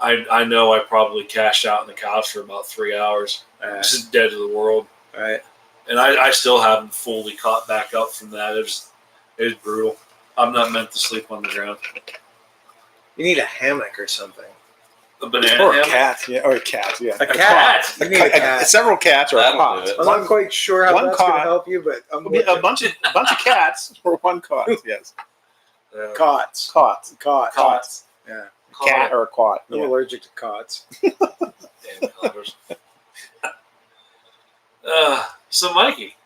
I know I probably cashed out on the couch for about 3 hours, just dead to the world. Right. And I still haven't fully caught back up from that. It was brutal. I'm not meant to sleep on the ground. You need a hammock or something. A banana Or a hammock? cat. Yeah, or a cat. Yeah. A cat. You need a A- cat. several cats or a That'll cot. do it. I'm not quite sure how one that's going to cot. help you, but I'm A bunch of cats for one cot. Yes. cots. Cots. Cots. Yeah. A cat or a quat. I'm Yeah. allergic to cots. Damn colors. So, Mikey,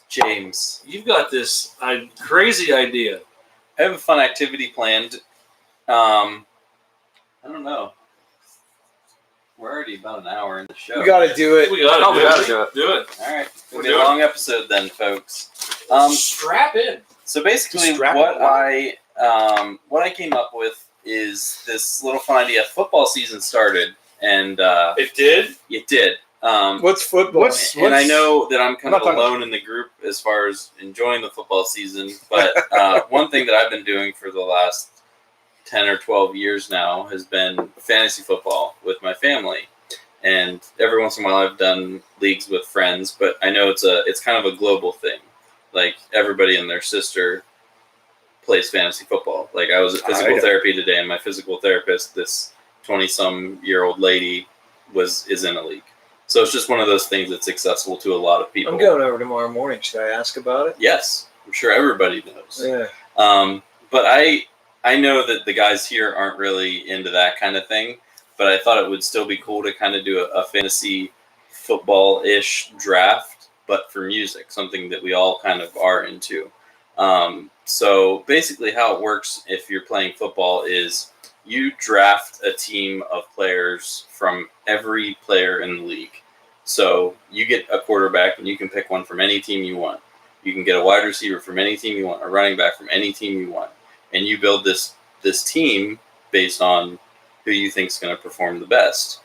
James, you've got this crazy idea. I have a fun activity planned. I don't know. We're already about an hour in the show. We got to do it. We gotta Oh, we do gotta it. do it. Do it. All right. It'll We're be a doing it. long episode then, folks. Strap in. So basically, Strap what it. I came up with is this little fun idea. Football season started, and It did. it did. What's football? What's- And I know that I'm kind I'm of not talking- alone in the group as far as enjoying the football season, but one thing that I've been doing for the last 10 or 12 years now has been fantasy football with my family. And every once in a while I've done leagues with friends, but I know it's kind of a global thing. Like everybody and their sister plays fantasy football. Like I was at physical therapy today, and my physical therapist, this 20-some-year-old lady, is in a league. So it's just one of those things that's accessible to a lot of people. I'm going over tomorrow morning. Should I ask about it? Yes, I'm sure everybody knows. Yeah. But I know that the guys here aren't really into that kind of thing, but I thought it would still be cool to kind of do a fantasy football-ish draft, but for music, something that we all kind of are into. So basically how it works if you're playing football is you draft a team of players from every player in the league. So you get a quarterback, and you can pick one from any team you want. You can get a wide receiver from any team you want, a running back from any team you want. And you build this team based on who you think is going to perform the best.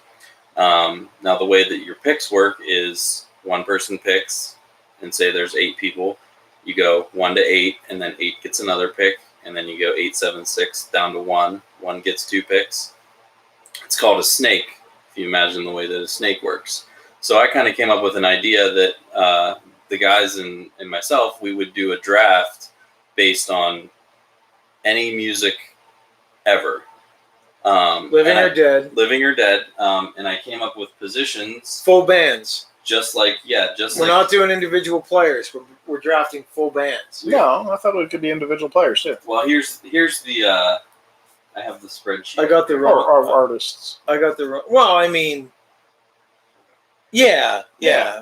Now, the way that your picks work is one person picks, and say there's 8 people. You go 1 to 8, and then 8 gets another pick, and then you go 8, 7, 6 down to 1. 1 gets 2 picks. It's called a snake, if you imagine the way that a snake works. So I kind of came up with an idea that the guys and myself, we would do a draft based on any music ever. Living or dead. Living or dead. And I came up with positions. Full bands. We're not doing individual players. We're drafting full bands. No, I thought it could be individual players too. Well, here's the. I have the spreadsheet. I got the wrong. Or artists. I got the wrong. Well, I mean, yeah,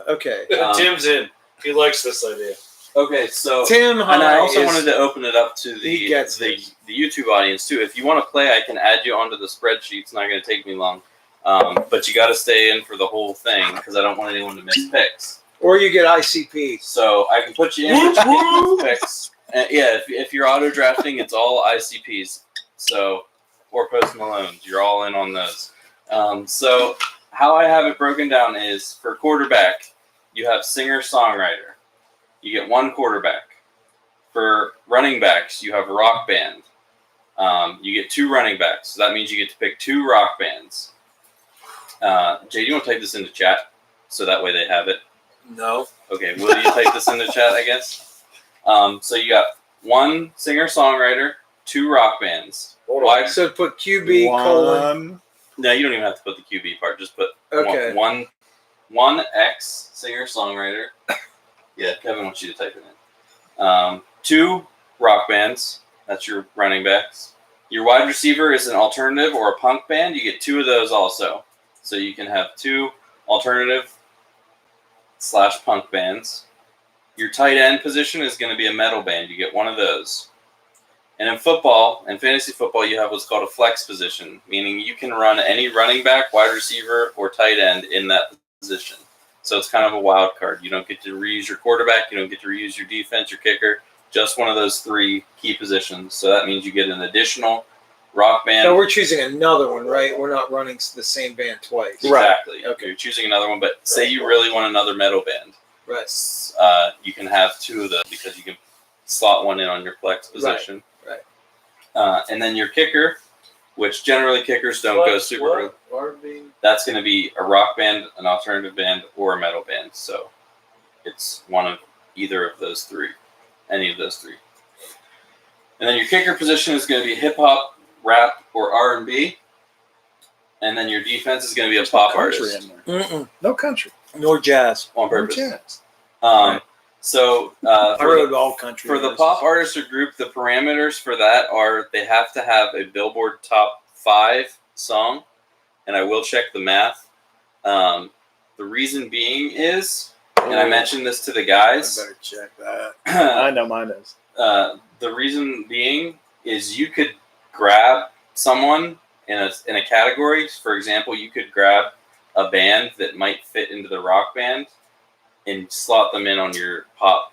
okay. Tim's in. He likes this idea. Okay, so Tim, and I also wanted to open it up to the this. YouTube audience too. If you want to play, I can add you onto the spreadsheet. It's not going to take me long, but you got to stay in for the whole thing because I don't want anyone to miss picks. Or you get ICP. So I can put you in for picks. Yeah, if you're auto drafting, it's all ICPs. So or Post Malones, you're all in on those. So how I have it broken down is for quarterback, you have singer-songwriter. You get 1 quarterback. For running backs, you have a rock band. You get 2 running backs. So that means you get to pick 2 rock bands. Jay, do you want to type this into chat so that way they have it? No. Okay, will you type this into chat, I guess? So you got 1 singer-songwriter, 2 rock bands. Wide. So put QB colon. No, you don't even have to put the QB part. Just put one X singer-songwriter. Yeah, Kevin wants you to type it in. 2 rock bands. That's your running backs. Your wide receiver is an alternative or a punk band. You get 2 of those also. So you can have 2 alternative / punk bands. Your tight end position is going to be a metal band. You get 1 of those. And in football, and fantasy football, you have what's called a flex position, meaning you can run any running back, wide receiver, or tight end in that position. So it's kind of a wild card. You don't get to reuse your quarterback. You don't get to reuse your defense, your kicker. Just one of those 3 key positions. So that means you get an additional rock band. So we're choosing another one, right? We're not running the same band twice. Exactly. Okay. You're choosing another one, but say you really want another metal band. Right. You can have 2 of those because you can slot 1 in on your flex position. Right. And then your kicker, which generally kickers don't go super early. That's going to be a rock band, an alternative band, or a metal band. So it's one of either of those 3, any of those 3. And then your kicker position is going to be hip hop, rap, or R&B. And then your defense is going to be a pop artist. No country. Nor jazz. On purpose. No jazz. So I wrote all country. for the pop artist or group, the parameters for that are they have to have a Billboard top 5 song, and I will check the math. The reason being is, and I mentioned this to the guys. I better check that. I know mine is. The reason being is you could grab someone in a category. For example, you could grab a band that might fit into the rock band and slot them in on your pop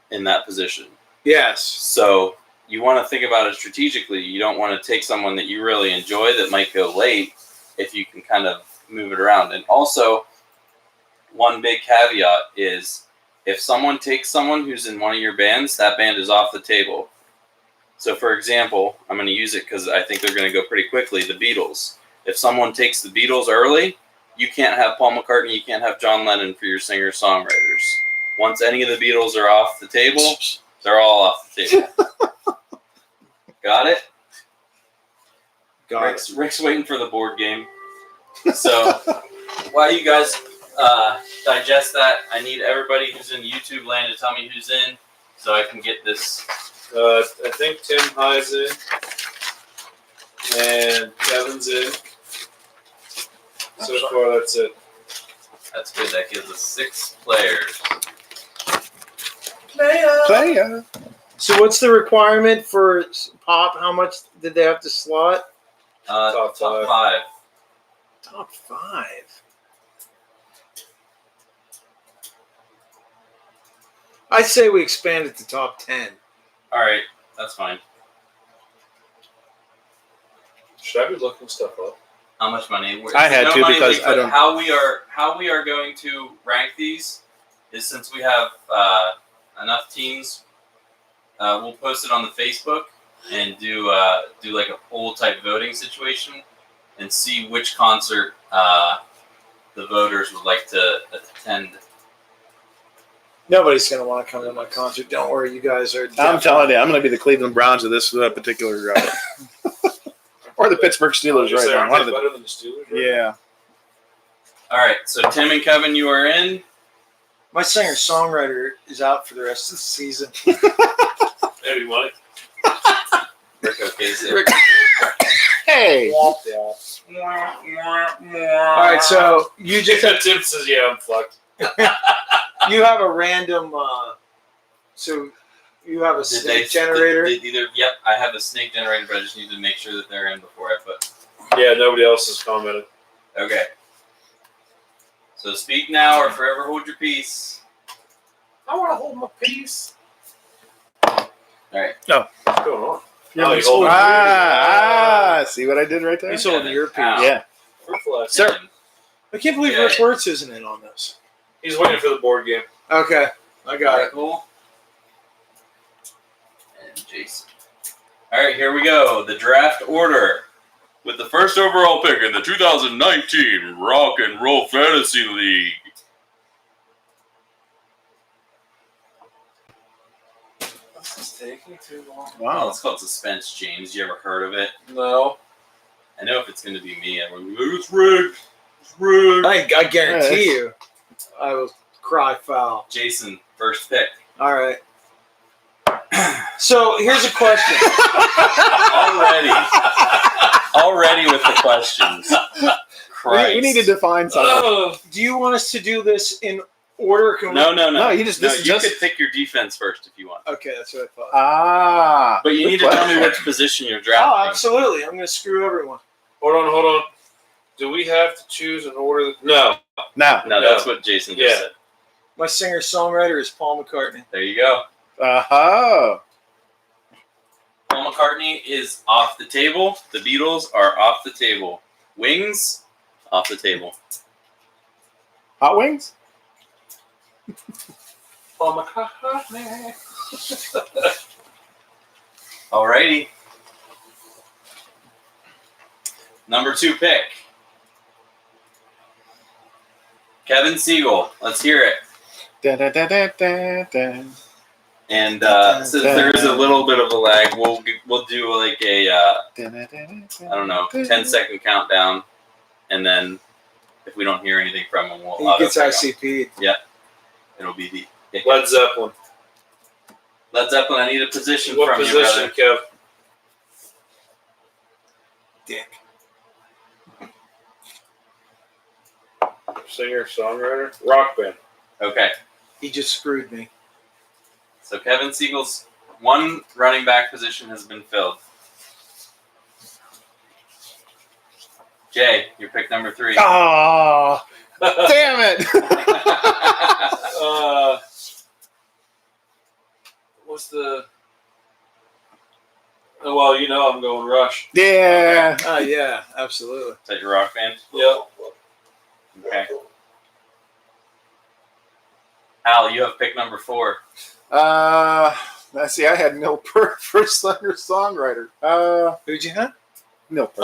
in that position. Yes. So you want to think about it strategically. You don't want to take someone that you really enjoy that might go late if you can kind of move it around. And also, one big caveat is if someone takes someone who's in one of your bands, that band is off the table. So, for example, I'm going to use it because I think they're going to go pretty quickly. The Beatles. If someone takes the Beatles early, you can't have Paul McCartney, you can't have John Lennon for your singer-songwriters. Once any of the Beatles are off the table, they're all off the table. Got it? Rick's waiting for the board game. So, while you guys digest that, I need everybody who's in YouTube land to tell me who's in so I can get this. I think Tim High's in. And Kevin's in. So far, that's it. That's good. That gives us 6 players. Playa. So what's the requirement for pop? How much did they have to slot? Top Top 5. Top 5. I say we expand it to top 10. All right, that's fine. Should I be looking stuff up? How much money? I had no to money because I don't- How we are going to rank these is since we have enough teams, we'll post it on the Facebook and do like a poll type voting situation and see which concert the voters would like to attend. Nobody's going to want to come to my concert. Don't worry, you guys are. I'm telling you, I'm going to be the Cleveland Browns of this particular or the Pittsburgh Steelers right now. One of the, better than the Steelers? Right? yeah. All right, so Tim and Kevin, you are in. My singer-songwriter is out for the rest of the season. Maybe money. Rick, okay, so. Rick- Hey. All right, so you just Tim says, yeah, I'm fucked. you have a random. So you have a Did snake generator. Yep, I have a snake generator, but I just need to make sure that they're in before I put. Yeah, nobody else has commented. Okay. So speak now or forever hold your peace. I want to hold my peace. All right. What's going on? Yeah, Oh, he's you hold holding See what I did right there? He's holding your piece. Ow. Yeah. Fruit flies. Sir. I can't believe Yeah. Rick Wirtz isn't in on this. He's waiting for the board game. Okay, I got it. Cool. And Jason. All right, here we go. The draft order. With the first overall pick in the 2019 Rock and Roll Fantasy League. This is taking too long. Oh, Wow. it's called Suspense, James. You ever heard of it? No. I know if it's going to be me, everyone will be like, it's rigged. It's rigged. I guarantee you, I will cry foul. Jason, first pick. All right. So here's a question. Already with the questions. Christ. We need to define something. Oh, Do you want us to do this in order? Can we- No. No, you just- this is you just- could pick your defense first if you want. Okay, that's what I thought. Ah. But you need to tell me which position you're Oh, drafting. absolutely. I'm going to screw everyone. hold on. Do we have to choose an order? No. Now. No, that's what Jason just Yeah. said. My singer-songwriter is Paul McCartney. There you go. Oh. Paul McCartney is off the table. The Beatles are off the table. Wings, off the table. Hot wings? Oh, McCartney. Alrighty. Number 2 pick. Kevin Siegel. Let's hear it. Da, da, da, da, da, da. And since there is a little bit of a lag, we'll do like a Da, da, da, da, I don't know 10-second countdown, and then if we don't hear anything from him, we'll He gets auto-pick him. ICP. It'll be the Led Zeppelin. Led Zeppelin. I need a position What from position, you, brother. Kev? Dick. Singer, songwriter, rock band. Okay, He just screwed me. so Kevin Siegel's one running back position has been filled. Jay, your pick number 3. Oh. Damn it. What's the? Oh, well, you know I'm going Rush. Yeah. Oh, yeah, absolutely. Is that your rock band? Yep. Okay. Al, you have pick number 4. I see. I had Neil Peart for singer-songwriter. Who'd you have? Neil Peart.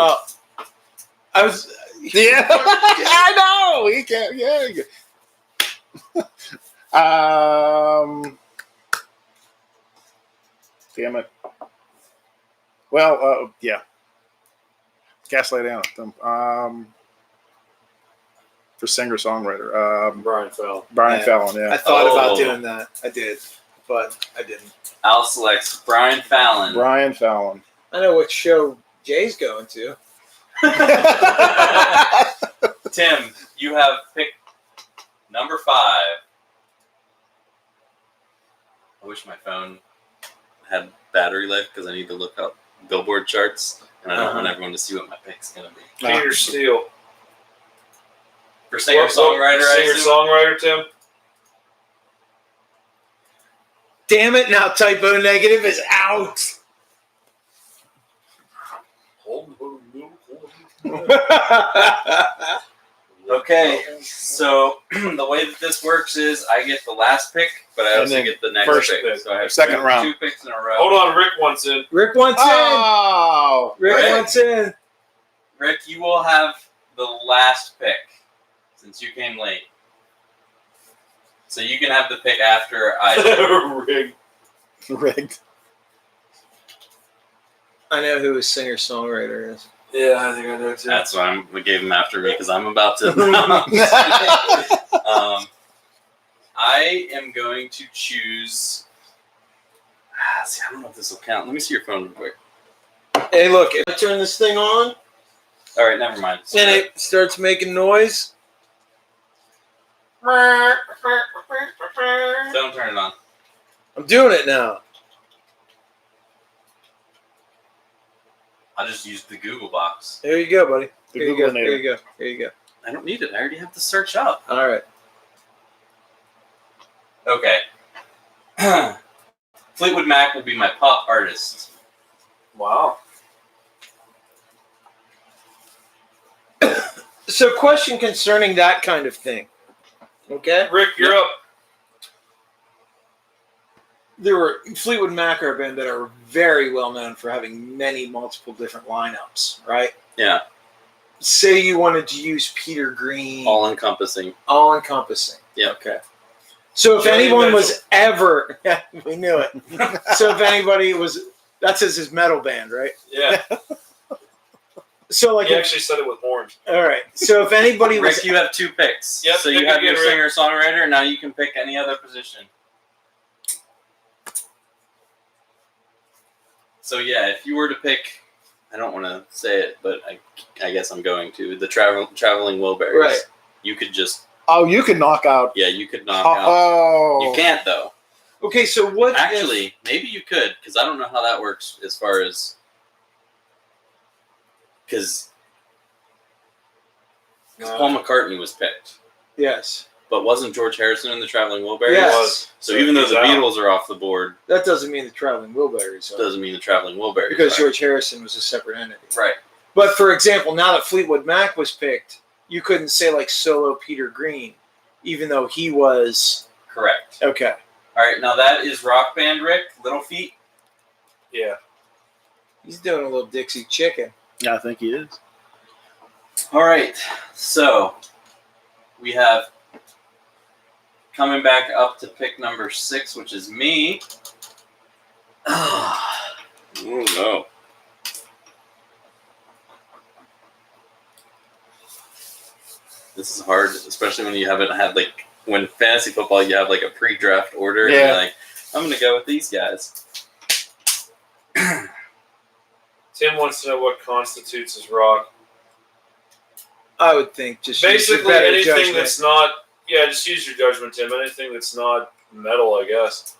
Oh, I was. Yeah, I know. He can't. Yeah. Damn it. Well, yeah. Gaslight Anthem. For singer-songwriter. Brian Fallon. Brian Yeah. Fallon, yeah. I thought about Oh. doing that. I did, but I didn't. Al selects Brian Fallon. Brian Fallon. I know what show Jay's going to. Tim, you have picked number 5. I wish my phone had battery life because I need to look up Billboard charts, and I don't want everyone to see what my pick's gonna be. Peter Steele. For singer-songwriter, I assume? Singer-songwriter, Tim? Damn it! Now typo negative is out. Okay, so the way that this works is I get the last pick, but I And also then get the next first pick. pick. So I have Second round. 2 picks in a row. Hold on, Rick wants in. Rick wants in. Oh! Rick Rick. wants in. Rick, you will have the last pick since you came late. So you can have the pick after I. Rick. Rigged. I know who his singer-songwriter is. Yeah, I think I know too. That's why we gave him after me because I'm about to. I am going to choose. See, I don't know if this will count. Let me see your phone real quick. Hey, look! If I turn this thing on All right, never mind. and it starts making noise, Don't turn it on. I'm doing it now. I just used the Google box. There you go, buddy. The Here you go. Googleinator. There you go. There you go. I don't need it. I already have the search up. All right. Okay. Fleetwood Mac will be my pop artist. Wow. So, question concerning that kind of thing. Okay. Rick, you're up. There were Fleetwood Mac are a band that are very well known for having many multiple different lineups, right? Yeah, Say you wanted to use Peter Green, all encompassing. all encompassing. Yeah. Okay. So if Joni anyone Mitchell. was ever, yeah, we knew it. So if anybody was, that's his metal band, right? Yeah. So like, He actually said it with horns. all right. So if anybody was, Rick, you have 2 picks. Yep, so pick you have again, your Rick. singer-songwriter. Now you can pick any other position. So yeah, if you were to pick, I don't want to say it, but I guess I'm going to the traveling Wilburys. Right. You could just Oh, you can knock out. yeah, you could knock out. Oh. You can't though. okay, so what? Actually, maybe you could because I don't know how that works as far as because Paul McCartney was picked, Yes, but wasn't George Harrison in the Traveling Wilburys? Yes. So even though he's the out. Beatles are off the board, that doesn't mean the Traveling Wilburys are, doesn't mean the Traveling Wilburys because are. George Harrison was a separate entity. Right. But for example, now that Fleetwood Mac was picked, you couldn't say like solo Peter Green, even though he was Correct. okay. All right. Now that is Rock Band Rick, Little Feat. Yeah. He's doing a little Dixie Chicken. Yeah, I think he is. All right. So we have coming back up to pick number 6, which is me. Oh no. This is hard, especially when you haven't had like when fantasy football you have like a pre-draft order. And Yeah. you're like, I'm gonna go with these guys. Tim wants to know what constitutes as rock. I would think just use your Basically, better anything judgment. that's not. Yeah, just use your judgment, Tim. Anything that's not metal, I guess.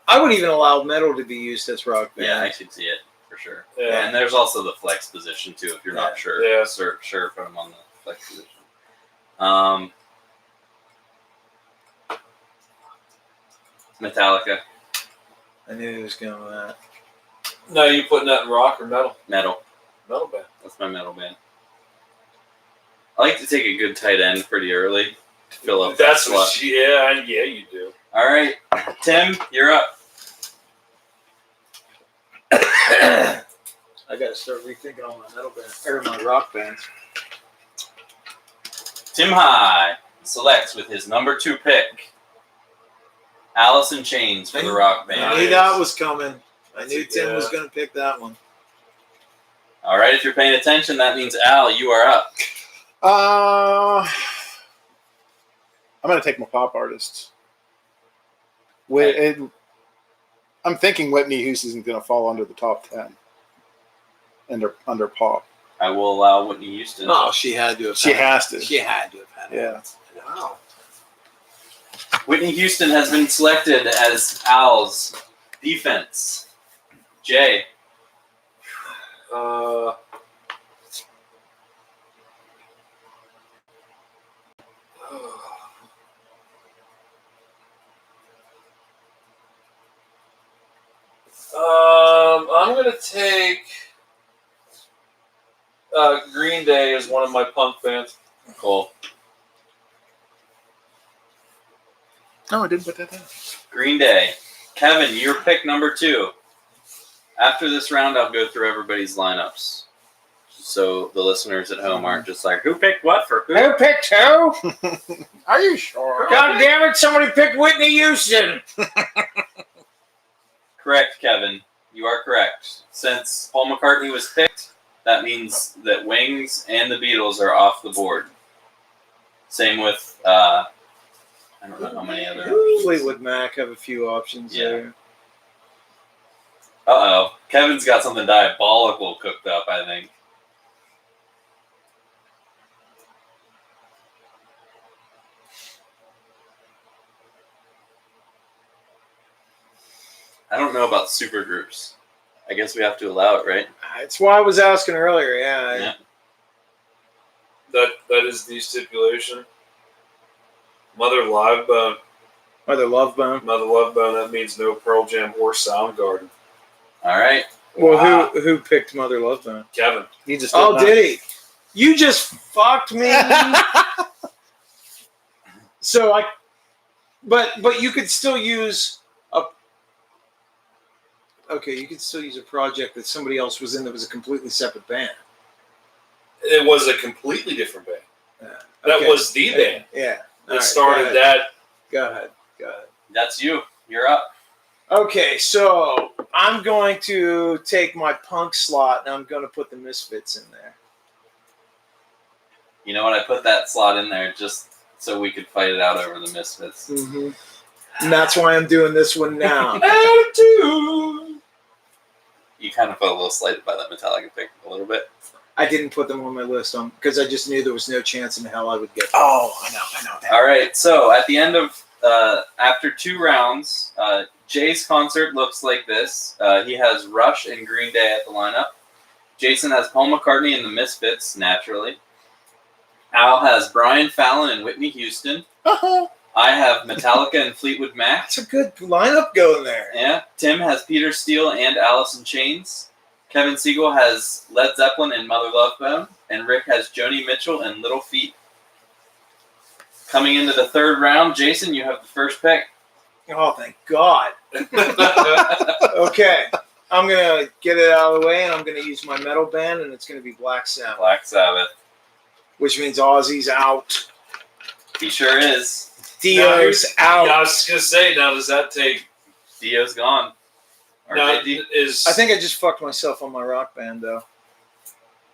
I would even allow metal to be used as rock band. Yeah, I could see it for sure. Yeah. And there's also the flex position too, if you're not sure. Yeah. Sure if I'm on the flex position. Metallica, I knew he was going with that. No, you putting that in rock or metal? metal. Metal band. That's my metal band. I like to take a good tight end pretty early to fill up That's that what. slot. Yeah, you do. All right, Tim, you're up. I gotta start rethinking all my metal bands or my rock bands. Tim High selects with his number 2 pick, Alice in Chains for the rock band. I knew that was coming. I knew That's Tim was gonna pick that one. All right, if you're paying attention, that means Al, you are up. I'm going to take my pop artists. I'm thinking Whitney Houston is going to fall under the top 10 under pop. I will allow Whitney Houston. Oh, she had to have. She had has to. it. She had to have had it. Yeah. Wow. Whitney Houston has been selected as Al's defense. Jay. I'm gonna take Green Day as one of my punk bands. Cool. No, I didn't put that down. Green Day. Kevin, your pick number 2. After this round, I'll go through everybody's lineups. So the listeners at home aren't just like, who picked what for who? Who picked who? Are you sure? God damn it! Somebody picked Whitney Houston. Correct, Kevin. You are correct. Since Paul McCartney was picked, that means that Wings and the Beatles are off the board. Same with, I don't know how many other. Fleetwood Mac have a few options Yeah. there. Uh-oh. Kevin's got something diabolical cooked up, I think. I don't know about supergroups. I guess we have to allow it, right? That's why I was asking earlier. Yeah. Yeah. That is the stipulation. Mother Love Bone. Mother Love Bone. Mother Love Bone. That means no Pearl Jam or Soundgarden. All right. Well, Wow. who picked Mother Love Bone? Kevin. He just Oh, did he? You just fucked me. So but you could still use a. Okay, you could still use a project that somebody else was in that was a completely separate band. It was a completely different band. That Okay. was the band Yeah. All that right, started go ahead. that. Go ahead. Go ahead. That's you. You're up. Okay, so I'm going to take my punk slot and I'm going to put the Misfits in there. You know what? I put that slot in there just so we could fight it out over the Misfits. Mm-hmm. And that's why I'm doing this one now. Attitude. You kind of felt a little slighted by that Metallica pick a little bit. I didn't put them on my list because I just knew there was no chance in hell I would get them. Oh, I know that. All right, so at the end of after 2 rounds, Jay's concert looks like this. He has Rush and Green Day at the lineup. Jason has Paul McCartney and the Misfits, naturally. Al has Brian Fallon and Whitney Houston. Uh-huh. I have Metallica and Fleetwood Mac. That's a good lineup going there. Yeah. Tim has Peter Steele and Alice in Chains. Kevin Siegel has Led Zeppelin and Mother Love Bone. And Rick has Joni Mitchell and Little Feat. Coming into the 3rd round, Jason, you have the first pick. Oh, thank God. Okay, I'm going to get it out of the way and I'm going to use my metal band and it's going to be Black Sabbath, Black Sabbath. which means Ozzy's out. He sure is. Dio's out. I was just gonna say. Now, does that take? Dio's gone. Or Now, Dio- is I think I just fucked myself on my rock band, though.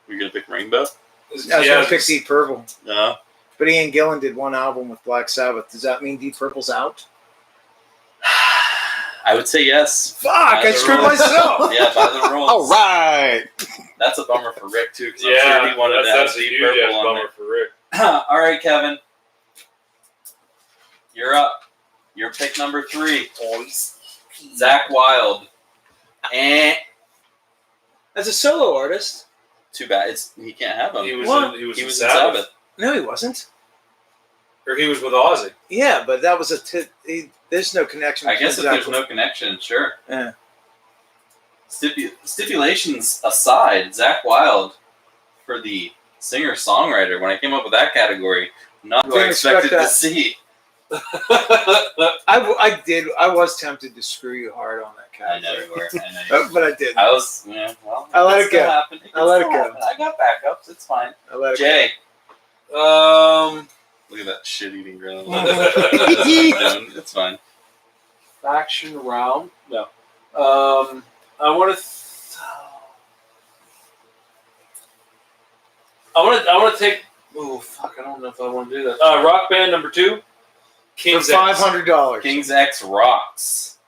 We're going to pick Rainbow? is, I was yeah, going to pick Deep Purple. No. But Ian Gillan did one album with Black Sabbath. Does that mean Deep Purple's out? I would say yes. Fuck, I screwed myself. Yeah, by the rules. All right. That's a bummer for Rick, too, because I'm yeah. sure he wanted to have that's a Deep huge Purple ass on bummer for Rick. there. All right, Kevin. You're up. Your pick number 3. Zach Wilde. As a solo artist? Too bad. He can't have him. He was. What? In, he was. He in was in Sabbath. Sabbath. No, he wasn't. Or he was with Ozzy. Yeah, but that was there's no connection. I guess if between there's Zach- no connection, sure. Yeah. Stipulations aside, Zach Wilde, for the singer-songwriter, when I came up with that category, not who I Didn't expect expected to that. see. I was tempted to screw you hard on that I know category. you were. I know you were. But I didn't. I was, yeah, well, I let can it still go. happen. Can I let still it go. happen. I got backups. It's fine. I let it Jay, look at that shit eating grill. It's fine. Faction round. No. I want to. I want to take. Oh fuck! I don't know if I want to do that. Rock band number 2. For King's $500. King's X rocks.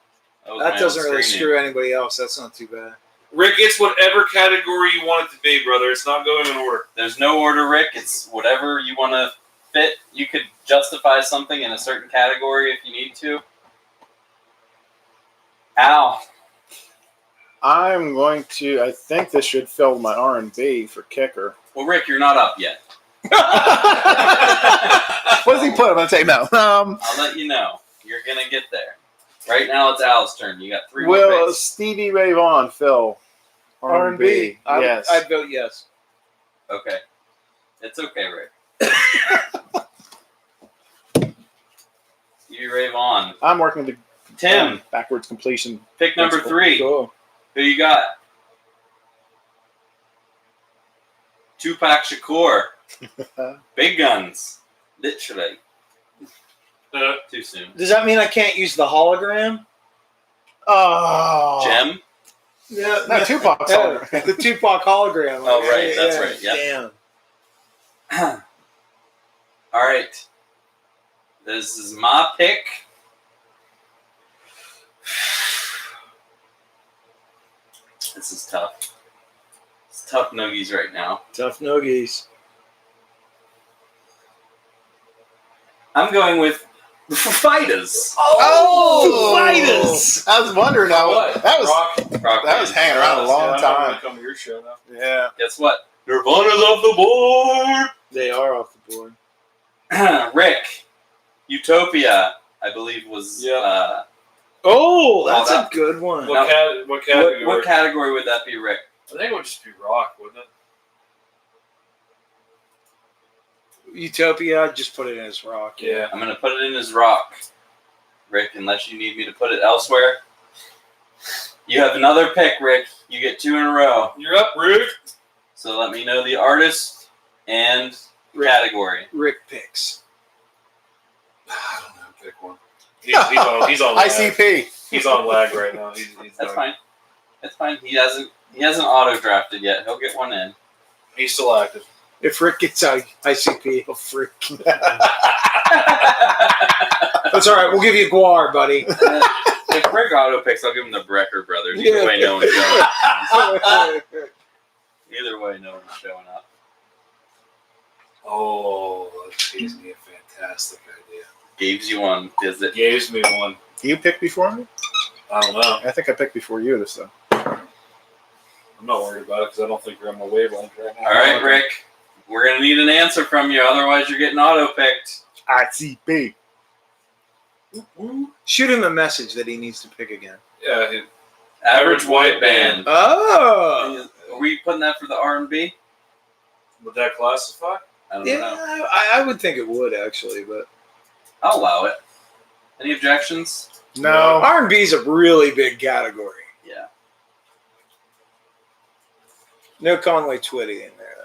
was That my doesn't own really screen screw anybody else. That's not too bad. Rick, it's whatever category you want it to be, brother. It's not going in order. There's no order, Rick. It's whatever you want to fit. You could justify something in a certain category if you need to. Al. I'm going to. I think this should fill my R&B for kicker. Well, Rick, you're not up yet. What does he put? I'm gonna take no. I'll let you know. You're gonna get there. Right now, it's Al's turn. You got 3 more Will picks. Stevie Ray Vaughan fill R&B. Yes. I'd vote yes. Okay. It's okay, Rick. Stevie Ray Vaughan. I'm working the Tim, backwards completion. pick number principle. 3. Cool. Who you got? Tupac Shakur. Big guns. Literally. Too soon. Does that mean I can't use the hologram? Oh, Gem? Yeah, No, Tupac's no, hologram. the Tupac hologram. Oh, right, that's right, yeah. Damn. All right. This is my pick. This is tough. It's tough noogies right now. Tough noogies. I'm going with the Fighters. Oh, fighters! I was wondering how What? that was. Rock That was band. hanging around a long time. Come to your show now. Yeah. Guess what? Nirvana's off the board. They are off the board. Rick, Utopia, I believe was. Yeah. Oh, that's Oh, a that- good one. What category? What category would that be, Rick? I think it would just be rock, wouldn't it? Utopia, just put it in as rock. Yeah. I'm going to put it in as rock, Rick, unless you need me to put it elsewhere. You have another pick, Rick. You get 2 in a row. You're up, Rick. So let me know the artist and category. Rick picks. I don't know. Pick one. He's on lag. ICP. He's on lag right now. He's That's fine. That's fine. He hasn't auto drafted yet. He'll get one in. He's still active. If Rick gets out ICP, he'll freak. That's all right. We'll give you Guar, buddy. If Rick auto picks, I'll give him the Brecker brothers. Either Yeah. way, no one's showing up. Either way, no one's showing up. Oh, that gives me a fantastic idea. Gives you one. Does it? Gives me one. You picked before me? I don't know. I think I picked before you this though. I'm not worried about it because I don't think you're on my wavelength right now. All right, Rick. We're gonna need an answer from you, otherwise you're getting auto picked. ICP. Shoot him a message that he needs to pick again. Yeah. Average White Band. Oh, Are we putting that for the R&B? Would that classify? I don't yeah. know. I would think it would actually, but I'll allow it. Any objections? No. R&B is a really big category. Yeah. No Conway Twitty in there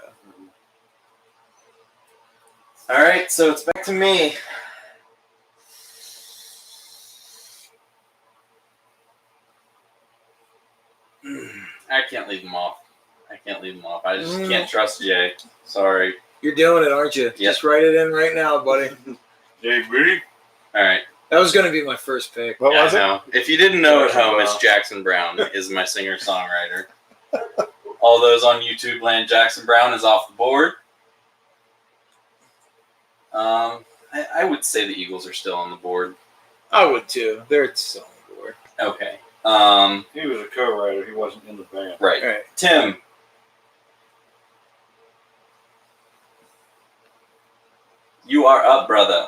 though. All right, so it's back to me. I can't leave them off. I just can't trust Jay. Sorry. You're doing it, aren't you? Yep. Just write it in right now, buddy. JB. All right. That was going to be my first pick. What Yeah, was I it? know. If you didn't know at Jackson home, Brown. it's Jackson Brown is my singer-songwriter. All those on YouTube land, Jackson Brown is off the board. I would say the Eagles are still on the board. I would too. They're still on the board. Okay. He was a co-writer. He wasn't in the band. Right. All right. Tim. You are up, brother.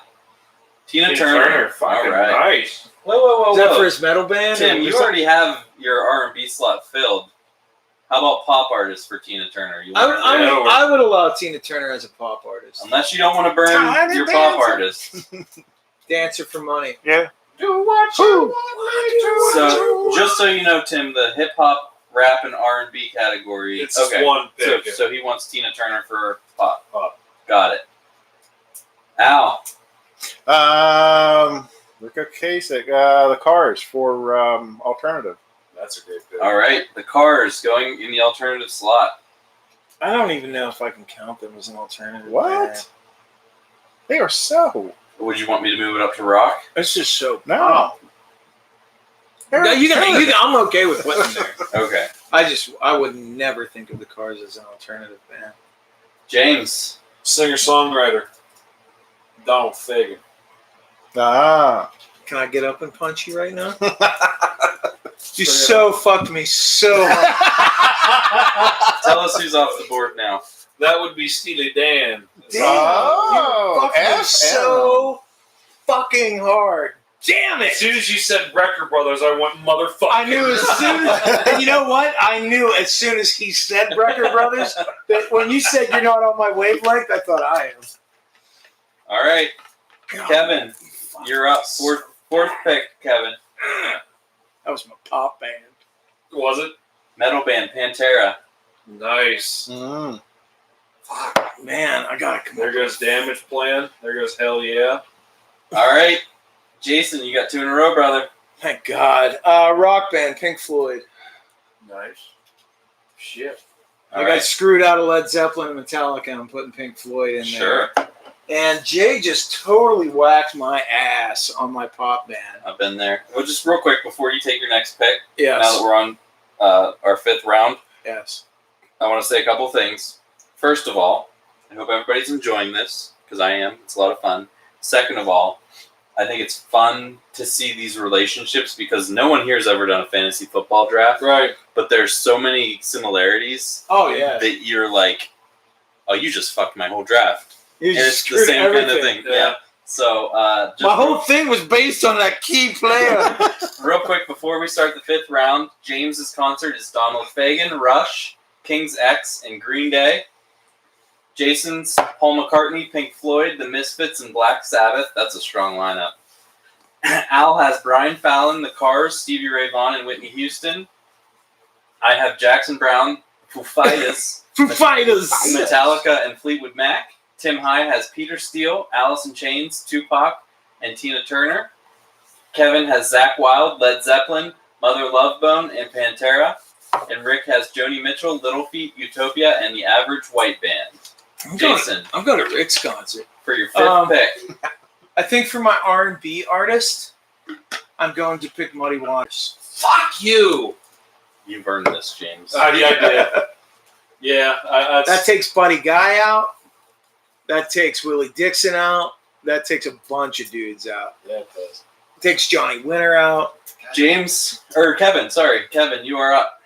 Tina Turner. Fucking All right. nice. Whoa. Is that for his metal band? Tim, or you was already have your R&B slot filled. How about pop artists for Tina Turner? You want I would allow Tina Turner as a pop artist. Unless you don't want to burn Tiny your dancer. pop artist. Dancer for money. Yeah. Do what you want. So, just so you know, Tim, the hip hop, rap, and R&B category. It's just one So, pick. so he wants Tina Turner for pop. Pop. Got it. Al. Rick Ocasek, the Cars for alternative. That's a great pick. All right. The Cars going in the alternative slot. I don't even know if I can count them as an alternative. What? band. They are so Would you want me to move it up to rock? It's just so. no. No, I'm okay with putting them there. Okay. I would never think of the Cars as an alternative band. James. Singer-songwriter. Donald Fagen. Ah. Can I get up and punch you right now? You so fucked me so hard. Tell us who's off the board now. That would be Steely Dan. Damn, Oh, you fucked me FM. so fucking hard. Damn As it! soon as you said Brecker Brothers, I went motherfucker. I knew as soon as, and you know what? I knew as soon as he said Brecker Brothers that when you said you're not on my wavelength, I thought I am. All right. God, Kevin, you're up. Fourth pick, Kevin. that was my pop band. Was it? Metal band, Pantera. Nice. Mm. Fuck, man, I gotta come There up goes Damage Plan. There goes Hell Yeah. All right. Jason, you got two in a row, brother. Thank God. Rock band, Pink Floyd. Nice. Shit. All I got right. screwed out of Led Zeppelin and Metallica. I'm putting Pink Floyd in there. Sure. And Jay just totally whacked my ass on my pop band. I've been there. Well, just real quick before you take your next pick, Yes. now that we're on our fifth round, Yes. I want to say a couple things. First of all, I hope everybody's enjoying this, because I am. It's a lot of fun. Second of all, I think it's fun to see these relationships because no one here has ever done a fantasy football draft, Right. but there's so many similarities Oh, yeah. that you're like, oh, you just fucked my whole draft. You And just it's the screwed same kind of everything. thing. Yeah. So, just My whole thing was based on that key player. real quick before we start the fifth round, James's concert is Donald Fagen, Rush, King's X, and Green Day. Jason's Paul McCartney, Pink Floyd, The Misfits, and Black Sabbath. That's a strong lineup. Al has Brian Fallon, The Cars, Stevie Ray Vaughan, and Whitney Houston. I have Jackson Brown, Foo Fighters, Foo Fighters. Metallica, and Fleetwood Mac. Tim High has Peter Steele, Alice in Chains, Tupac, and Tina Turner. Kevin has Zakk Wylde, Led Zeppelin, Mother Love Bone, and Pantera. And Rick has Joni Mitchell, Little Feat, Utopia, and the Average White Band. Jason, I'm going to Rick's concert. for your fifth pick. I think for my R&B artist, I'm going to pick Muddy Waters. Fuck you. You've earned this, James. Yeah, I did. Yeah. That takes Buddy Guy out. That takes Willie Dixon out. That takes a bunch of dudes out. Yeah, it does. It takes Johnny Winter out. Kevin, you are up.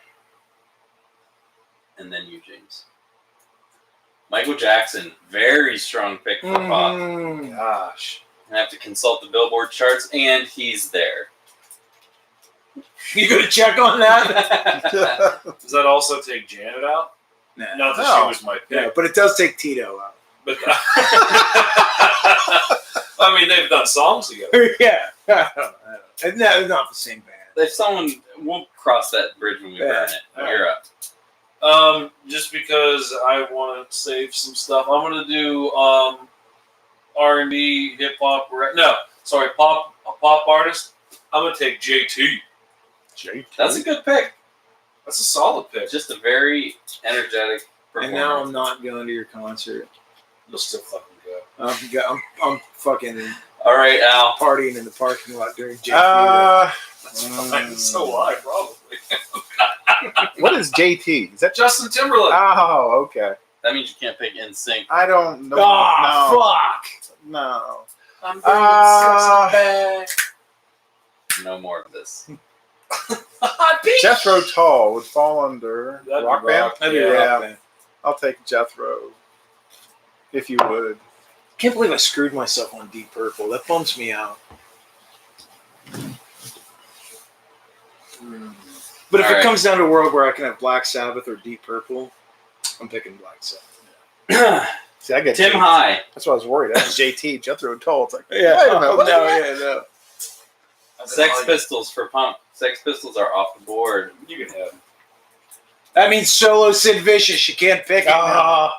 And then you, James. Michael Jackson, very strong pick for pop. Mm. Gosh. I have to consult the Billboard charts, and he's there. You gonna check on that? Does that also take Janet out? Nah. Not that No. she was my pick. Yeah, but it does take Tito out. But I mean, they've done songs together. Yeah. No, it's not the same band. If someone, we'll cross that bridge when we burn it. Yeah. You're up. Just because I want to save some stuff, I'm gonna do R&B, hip hop. Pop artist. I'm gonna take JT. That's a good pick. That's a solid pick. Just a very energetic performer. And now I'm not going to your concert. You'll still fucking go. I'm fucking All right, Al. partying in the parking lot during JT. That's fine. So will I, probably. What is JT? Is that Justin Timberlake. Oh, okay. That means you can't pick NSYNC. I don't know. Fuck! No. I'm Uh, No more of this. Jethro Tull would fall under That'd be rock band. rock. That'd be Yeah. rock band. I'll take Jethro, if you would. Can't believe I screwed myself on Deep Purple. That bums me out. But if All it right. comes down to a world where I can have Black Sabbath or Deep Purple, I'm picking Black Sabbath. See, I get Tim JT. High. That's what I was worried. That's JT, Jethro Tull. It's like, Yeah. wait a minute. Oh, What? no, yeah, no. Sex Pistols for Punk. Sex Pistols are off the board. You can have. That means solo Sid Vicious. You can't pick it. Ah.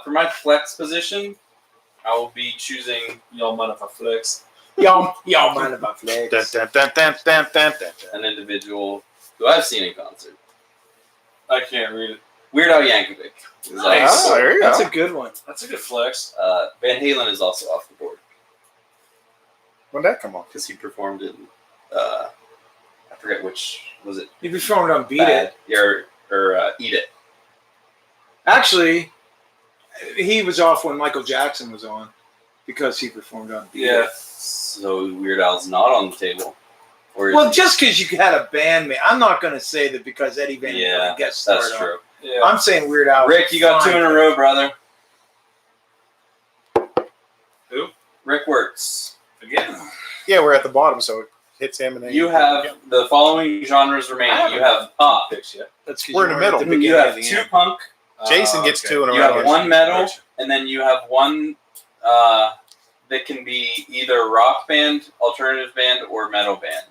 For my flex position, I will be choosing. Y'all mind if I flex? Y'all mind about Dun, flags. dun, dun, dun, dun, dun, dun, dun. An individual who I've seen in concert. I can't read it. Weird Al Yankovic. Is Nice. Oh, there you That's go. a good one. That's a good flex. Van Halen is also off the board When'd that come on? because he performed in. I forget which was it. You performed on Beat It. or Eat It. Actually, he was off when Michael Jackson was on because he performed on Beat It. Yeah. So Weird Al's not on the table. Or is Well, he? just because you had a bandmate, I'm not going to say that because Eddie Van Yeah, Halen gets started. that's true. Yeah. I'm saying Weird Al. Rick, you got fine. 2 in a row, brother. Who? Rick Works. Again. Yeah, we're at the bottom, so it hits him and then You have the following genres remaining. You have pop. Picks yet. That's 'cause We're you in the weren't at middle. beginning You have of the 2 end. punk. Jason gets okay. 2 in a You row. have 1 metal, and then you have 1 that can be either rock band, alternative band, or metal band.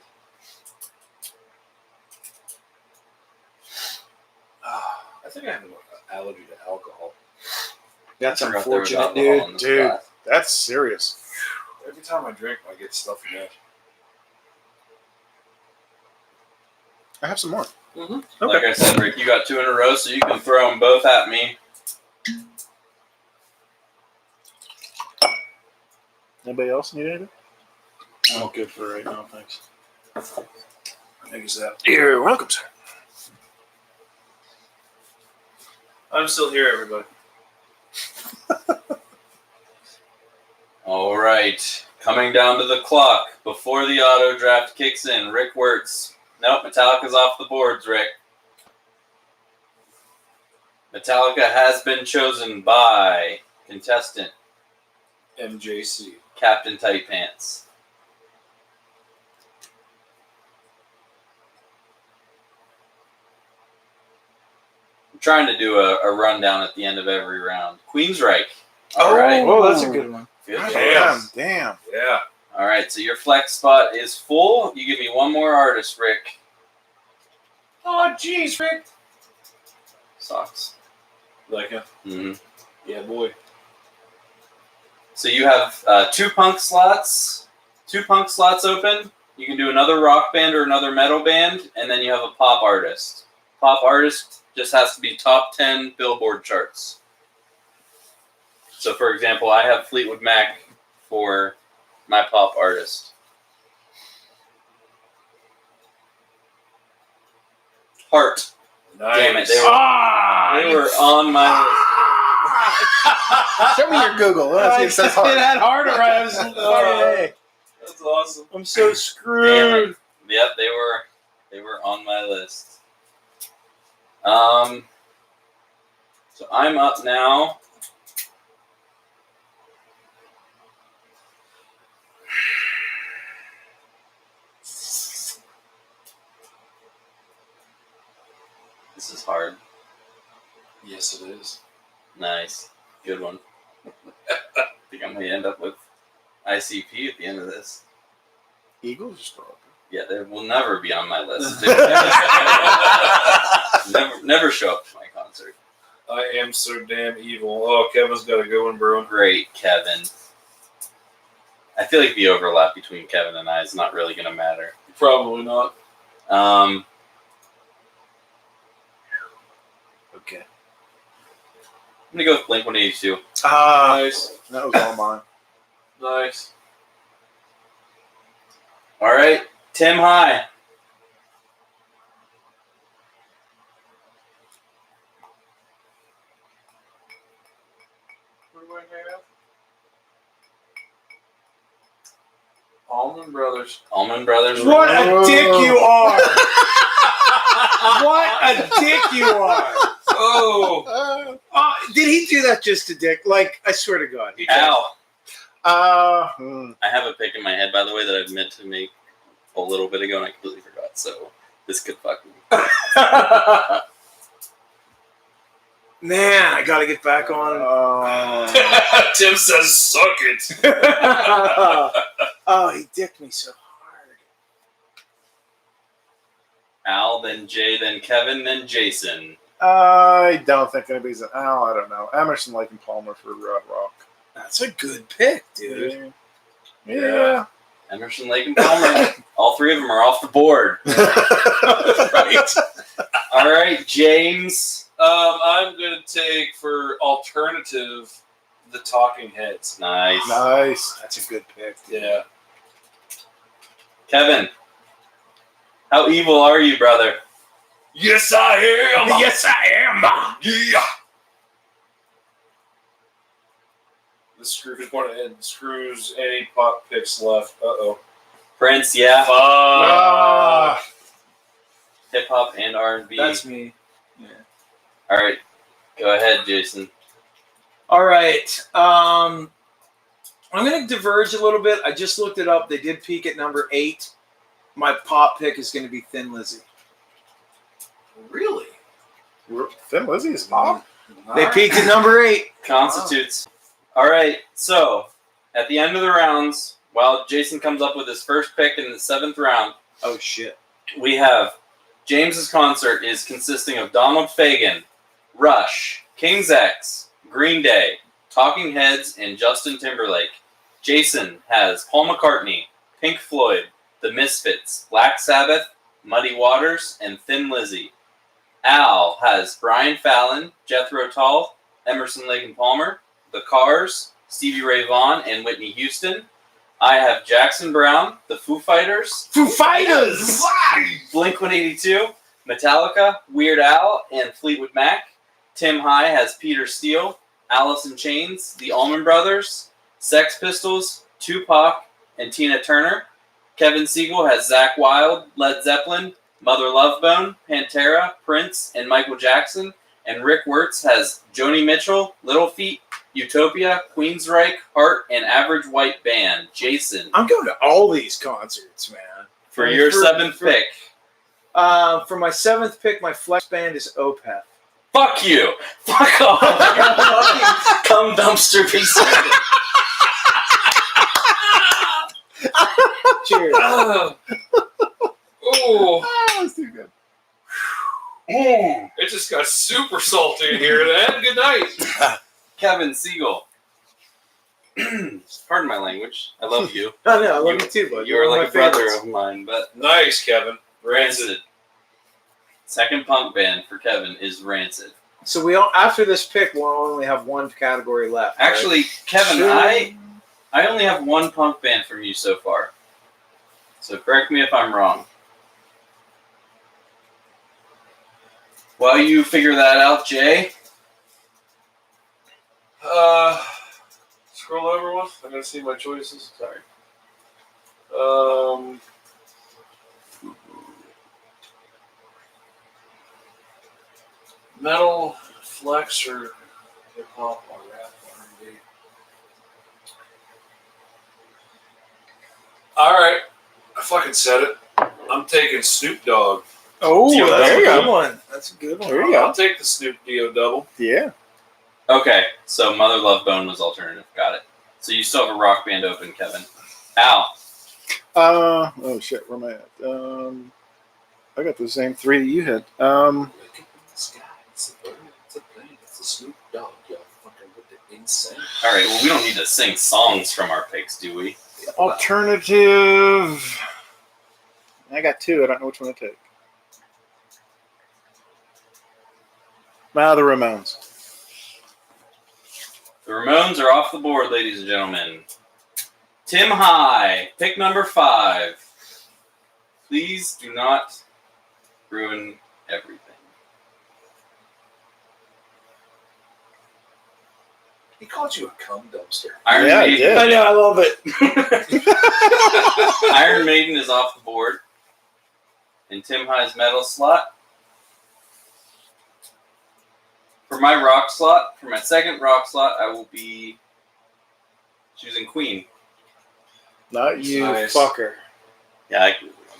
I think I have an allergy to alcohol. That's I forgot there was unfortunate, alcohol dude. in this Dude. class. That's serious. Every time I drink, I get stuff in that. I have some more. Mm-hmm. Like I said, Rick, you got 2 in a row, so you can throw them both at me. Anybody else need anything? I'm good for right now, thanks. I think it's that. You're welcome, sir. I'm still here, everybody. All right. Coming down to the clock before the auto draft kicks in. Rick Wirtz. Nope, Metallica's off the boards, Rick. Metallica has been chosen by contestant MJC. Captain Tight Pants. I'm trying to do a rundown at the end of every round. Queensryche. All right. Oh, that's a good one. Good Damn. choice. Damn. Yeah. All right, so your flex spot is full. You give me 1 more artist, Rick. Oh, jeez, Rick. Socks. Like him. hmm Yeah, boy. So you have 2 punk slots. 2 punk slots open. You can do another rock band or another metal band, and then you have a pop artist. Pop artist just has to be top 10 Billboard charts. So, for example, I have Fleetwood Mac for my pop artist. Heart. Nice. Damn it, they were on my Show me your Google. Let's see if it says hard. that harder. I was Hey. That's awesome. I'm so Damn screwed. it. Yep, they were on my list. So I'm up now. This is hard. Yes, it is. Nice. Good one. I think I'm going to end up with ICP at the end of this. Eagles just throw up. Yeah, they will never be on my list. never show up to my concert. I am so damn evil. Oh, Kevin's got to go in, bro. Great, Kevin. I feel like the overlap between Kevin and I is not really going to matter. Probably not. Okay. I'm going to go with Blink-182. Ah, Nice. that was all mine. Nice. All right, Tim High. What do I have? Allman Brothers. Allman Brothers. What a dick you are! What a dick you are! Oh. Did he do that just to dick? Like, I swear to God. Al. Hmm. I have a pick in my head, by the way, that I meant to make a little bit ago, and I completely forgot. So this could fuck me. Man, I got to get back on. Tim says, "Suck it." Oh, he dicked me so hard. Al, then Jay, then Kevin, then Jason. I don't think anybody's an Al. I don't know. Emerson, Lake, and Palmer for Rock. That's a good pick, dude. Yeah. Emerson, Lake, and Palmer. All three of them are off the board. Right. All right, James. I'm gonna take for alternative the Talking Heads. Nice. Nice. That's a good pick. Yeah. Kevin. How evil are you, brother? Yes, I am. Yes, I am. Yeah. The screw just went ahead and screws any pop picks left. Prince, yeah. Ah. Hip hop and R&B. That's me. All right. Go ahead, Jason. All right. I'm going to diverge a little bit. I just looked it up. They did peak at number 8. My pop pick is going to be Thin Lizzy. Really? Thin Lizzy is pop. They peaked at number 8. Constitutes. All right. So, at the end of the rounds, while Jason comes up with his first pick in the 7th round, Oh, shit. we have James's concert is consisting of Donald Fagen, Rush, King's X, Green Day, Talking Heads, and Justin Timberlake. Jason has Paul McCartney, Pink Floyd, The Misfits, Black Sabbath, Muddy Waters, and Thin Lizzy. Al has Brian Fallon, Jethro Tull, Emerson, Lake and Palmer, The Cars, Stevie Ray Vaughan, and Whitney Houston. I have Jackson Browne, The Foo Fighters, Foo Fighters! Blink-182, Metallica, Weird Al, and Fleetwood Mac. Tim High has Peter Steele, Alice in Chains, The Allman Brothers, Sex Pistols, Tupac, and Tina Turner. Kevin Siegel has Zakk Wylde, Led Zeppelin, Mother Love Bone, Pantera, Prince, and Michael Jackson. And Rick Wirtz has Joni Mitchell, Little Feat, Utopia, Queensryche, Heart, and Average White Band. Jason, I'm going to all these concerts, man. for your 7th pick. For my 7th pick, my flex band is Opeth. Fuck you! Fuck off! Come dumpster piece of shit. Cheers. Oh, That's too good. it just got super salty in here. Then good night. Kevin Siegel. Pardon my language. I love you. I know, I love you too, bud. You are one like a of my brother favorites. of mine, but Nice, Kevin. Rancid. Second punk band for Kevin is Rancid. So we all, after this pick, we'll only have one category left. right? Actually, Kevin, Sure. I only have one punk band from you so far. So correct me if I'm wrong. While you figure that out, Jay, Scroll over one. I gotta see my choices. Sorry. Metal, flex, or hip hop, or rap, R&B. All right, I fucking said it. I'm taking Snoop Dogg. Oh, Dio that's a Double. good one. That's a good one. There you go. I'll take the Snoop Dio double. Yeah. okay, so Mother Love Bone was alternative. Got it. So you still have a rock band open, Kevin. Al, Oh shit. Where am I at? I got the same 3 that you had. Look at the sky. It's a bird. It's a plane. It's a Snoop Dogg. Y'all fucking with the insane. all right, well, we don't need to sing songs from our picks, do we? Alternative. I got 2. I don't know which one to take. The Ramones. The Ramones are off the board, ladies and gentlemen. Tim High, pick number 5. Please do not ruin everything. He called you a cum dumpster. Iron Yeah, I Maiden. did. I know, I love it. Iron Maiden is off the board. In Tim High's metal slot. For my rock slot, for my second rock slot, I will be choosing Queen. Not You Nice. fucker. Yeah,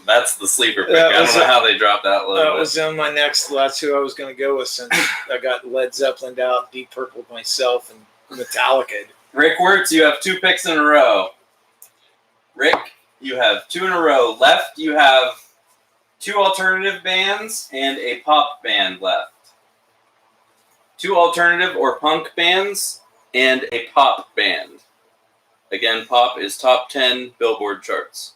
That's the sleeper pick. That I was don't know a- how they dropped that low. That but- was on my next. That's who I was going to go with since I got Led Zeppelin out, Deep Purple myself, and Metallica. Rick Wirtz, you have 2 picks in a row. Rick, you have 2 in a row. Left, you have 2 alternative bands and a pop band left. 2 alternative or punk bands and a pop band. Again, pop is top 10 Billboard charts.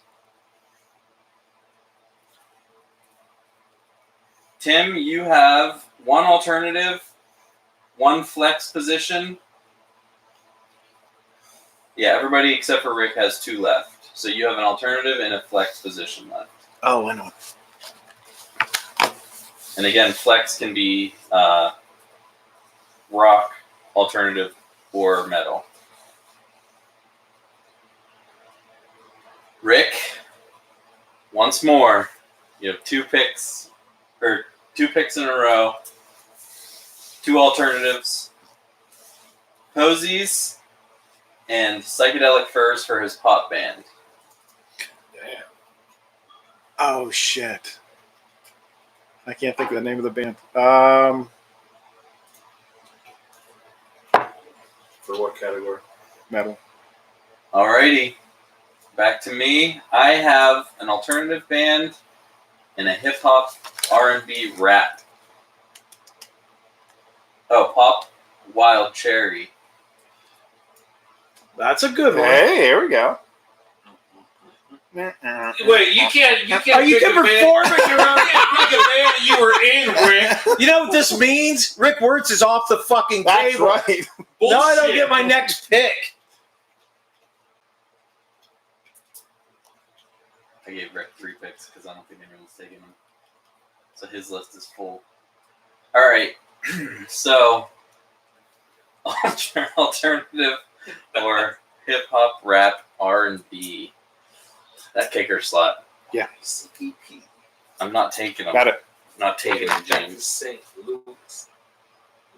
Tim, you have 1 alternative, 1 flex position. Yeah, everybody except for Rick has 2 left. So you have an alternative and a flex position left. Oh, I know. And again, flex can be rock, alternative, or metal. Rick, once more, you have 2 picks, or 2 picks in a row, 2 alternatives, Posies, and Psychedelic Furs for his pop band. Damn. Oh shit! I can't think of the name of the band. For what category? Metal. Alrighty, back to me. I have an alternative band and a hip hop R&B rap. Oh, Pop Wild Cherry. That's a good one. Hey, here we go. Wait, you can't. You can't. Oh, you pick can a band- perform it your own. You can't pick a band that you were in, Rick. You know what this means? Rick Wirtz is off the fucking That's table. right. Now I don't Bullshit. get my next pick. I gave Rick 3 picks because I don't think anyone's taking them. So his list is full. Alright, so alternative or hip hop rap R&B. That kicker slot. Yeah. CPP. I'm not taking them. Got it. I'm not taking them, James. James. St. Louis.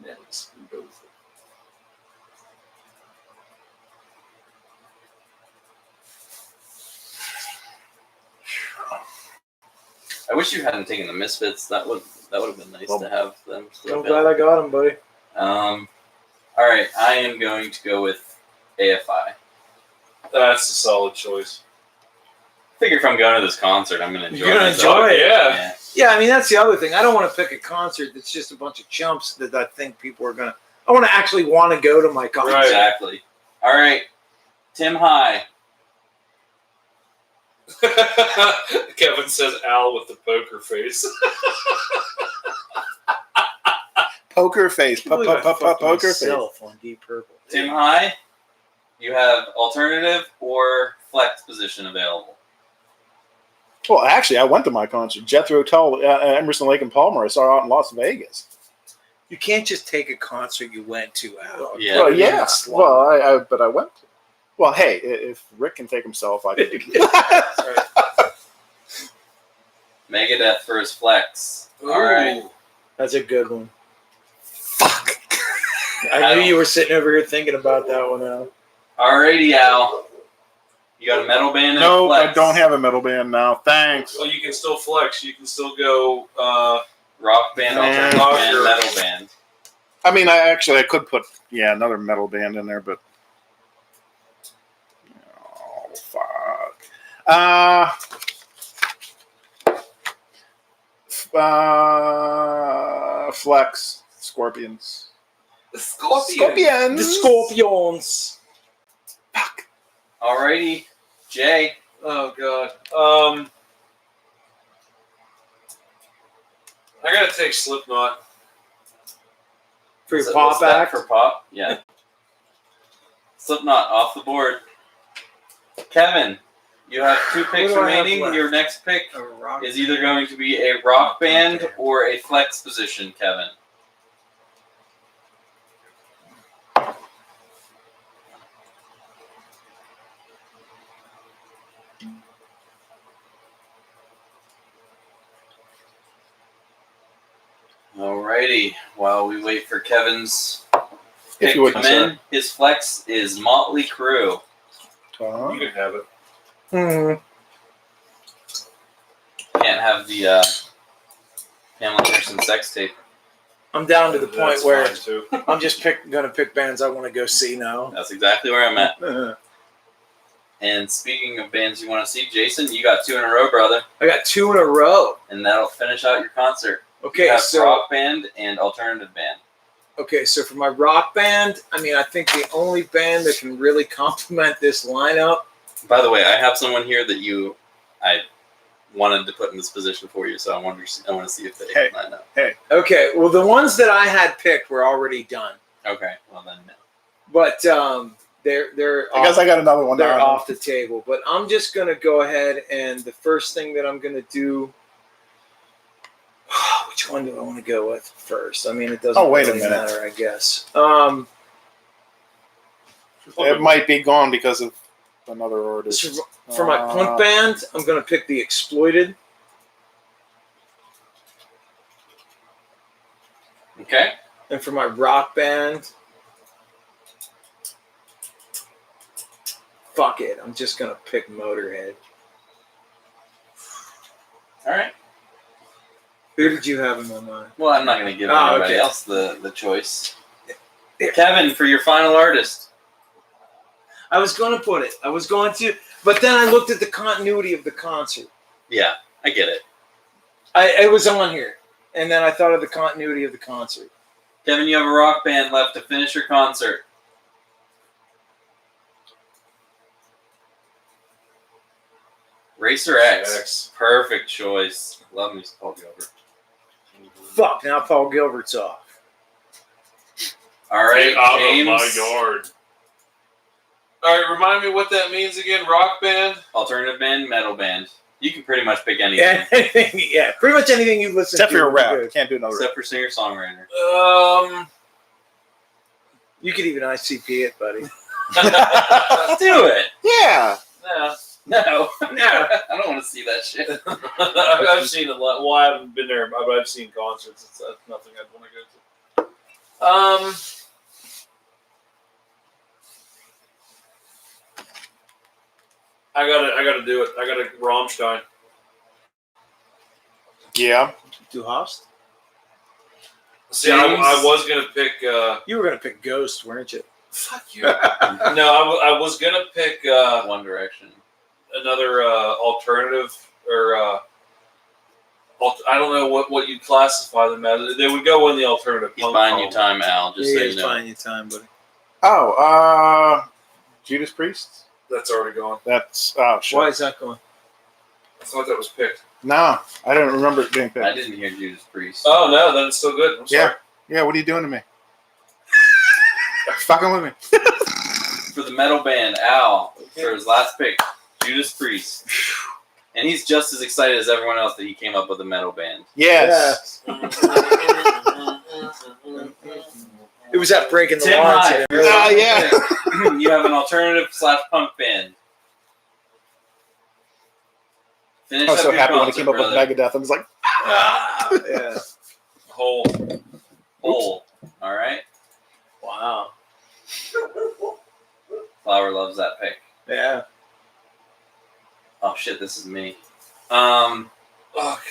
Next, Mendoza. I wish you hadn't taken the Misfits. That would have been nice to have them. still I'm glad I got him, buddy. All right, I am going to go with AFI. That's a solid choice. Figure if I'm going to this concert, I'm going to enjoy You're gonna myself. enjoy it. Yeah. Yeah, I mean that's the other thing. I don't want to pick a concert that's just a bunch of chumps that I think people are gonna. I want to actually want to go to my concert. Right. Exactly. All right, Tim High. Kevin says Al with the poker face. Poker face. I can't believe I fucked Poker face. myself on Deep Purple. Tim High, you have alternative or flex position available. Well, actually, I went to my concert. Jethro Tull, Emerson, Lake and Palmer. I saw out in Las Vegas. You can't just take a concert you went to out. Yeah. Well, yeah. Slow. Well, but I went. Well, hey, if Rick can take himself, I can. Megadeth for his flex. All right. Ooh. That's a good one. Fuck. I knew you were sitting over here thinking about that one, Al. Alrighty, Al. You got a metal band and No, a flex. I don't have a metal band now. Thanks. Well, you can still flex. You can still go. Rock band, alternative Rock band, or- metal band. I mean, I could put another metal band in there, but oh fuck. Flex Scorpions. The Scorpion. Scorpions. The Scorpions. Fuck. Alrighty, Jay. Oh god. I gotta take Slipknot. For your So pop what's that act. for pop? Yeah. Slipknot off the board. Kevin, you have 2 picks do I have remaining. left? Your next pick A rock is either going to be a rock band or a flex position, Kevin. Alrighty, while we wait for Kevin's If pick you to wouldn't, come sir. in, his flex is Motley Crue. Uh-huh. You can have it. Mhm. have the Pamela Anderson sex tape. I'm down to the point That's where fine, too. I'm just gonna pick bands I want to go see now. That's exactly where I'm at. And speaking of bands you want to see, Jason, you got 2 in a row, brother. I got 2 in a row. And that'll finish out your concert. Okay, You have so rock band and alternative band. okay, so for my rock band, I mean, I think the only band that can really complement this lineup. By the way, I have someone here that I wanted to put in this position for you, so I want to see if they Hey. line up. Okay, well, the ones that I had picked were already done, Okay, well then no. but they're I guess I got another one they're down. off the table. But I'm just gonna go ahead and the first thing that I'm gonna do. Which one do I want to go with first? I mean, it doesn't Oh, wait a really minute. matter, I guess. It might be gone because of another artist. So for my punk band, I'm gonna pick the Exploited. Okay. And for my rock band, fuck it, I'm just gonna pick Motorhead. All right. Who did you have in my mind? Well, I'm not going to give Oh, anybody okay. else the choice. Kevin, for your final artist. I was gonna put it. I was going to, but then I looked at the continuity of the concert. Yeah, I get it. It was on here, and then I thought of the continuity of the concert. Kevin, you have a rock band left to finish your concert. Racer X. Perfect choice. Love me some Paul Gilbert. Fuck, now Paul Gilbert's off. All right, Get out James. of my yard. All right, remind me what that means again. Rock band. Alternative band, metal band. You can pretty much pick anything. Yeah, yeah, pretty much anything you listen Except to. for a would be rap. good. Can't do another rap. Except for singer-songwriter. You could even ICP it, buddy. Do it. Yeah. Yeah. No. I don't want to see that shit. I've seen it. Well, I haven't been there, but I've seen concerts. It's nothing I'd want to go to. I gotta do it. I gotta Rammstein. Yeah. Du hast? See, James? I was gonna pick. You were gonna pick Ghost, weren't you? Fuck you. No, I was gonna pick One Direction. another alternative or I don't know what you classify them as. They would go in the alternative. He's punk buying you column. time, Al. Just Yeah, so it's you know. buying you time, buddy. Oh, Judas Priest? That's already gone. That's, oh, shit. Why is that going? I thought that was picked. No, I don't remember it being picked. I didn't hear Judas Priest. Oh no, then it's still good. I'm sorry. Yeah, what are you doing to me? Fucking with me. For the metal band, Al, for his last pick, Judas Priest. And he's just as excited as everyone else that he came up with a metal band. Yes. It was that breaking the Tim law High. incident. Yeah. You have an alternative / punk band. Finish I was up so your happy when he concert, came up brother. with Megadeth. I was like, Yeah. Whole. Hole. All right. Wow. Flower loves that pick. Yeah. Oh shit, this is me. Oh,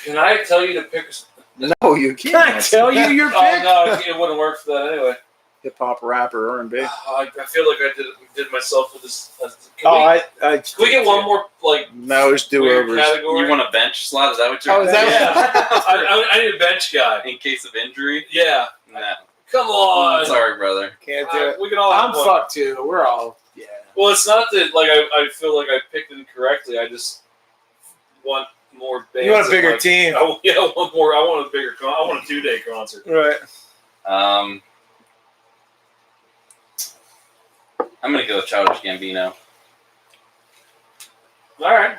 can I tell you to pick? no, you Can I tell you your pick? Oh no, it wouldn't work for that anyway. Hip hop, rapper, R&B. I feel like I did myself with this. Can, Oh, can we get one more like No, it's weird do-overs. category? You want a bench slot? Is that what you're Oh, is that Yeah, I need a bench guy. in case of injury? Yeah, Nah. come on. Sorry, brother. Can't do it. We can all. I'm have one. fucked too. We're all. Yeah. Well, it's not that like I feel like I picked incorrectly. I just want more bands. You want a that, bigger like, team. I want more. I want a bigger. I want a 2-day concert. Right. I'm gonna go with Childish Gambino. All right.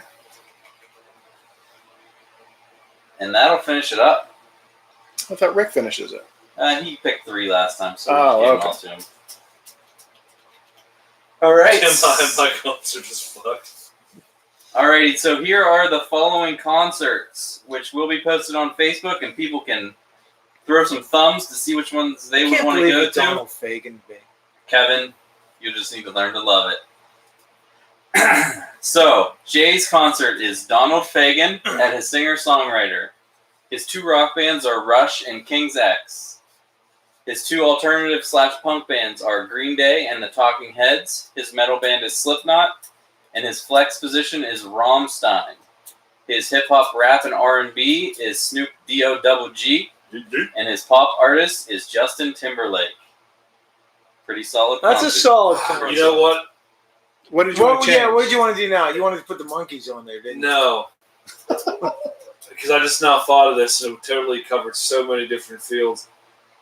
And that'll finish it up. I thought Rick finishes it. He picked 3 last time, so Oh, we gave them okay. all to him. All right. My concert is fucked. Alrighty, so here are the following concerts, which will be posted on Facebook, and people can throw some thumbs to see which ones they would Can't want to believe go that to. Donald Fagen. Kevin, you just need to learn to love it. So, Jay's concert is Donald Fagen at his singer-songwriter. His 2 rock bands are Rush and King's X. His 2 alternative/punk bands are Green Day and the Talking Heads. His metal band is Slipknot. And his flex position is Rammstein. His hip-hop, rap, and R&B is Snoop D-O-double-G. And his pop artist is Justin Timberlake. Pretty solid That's a concert. solid concert. You know what? What did you want to change? Yeah, what did you want to do now? You wanted to put the monkeys on there, didn't you? No. Because I just now thought of this and it totally covered so many different fields.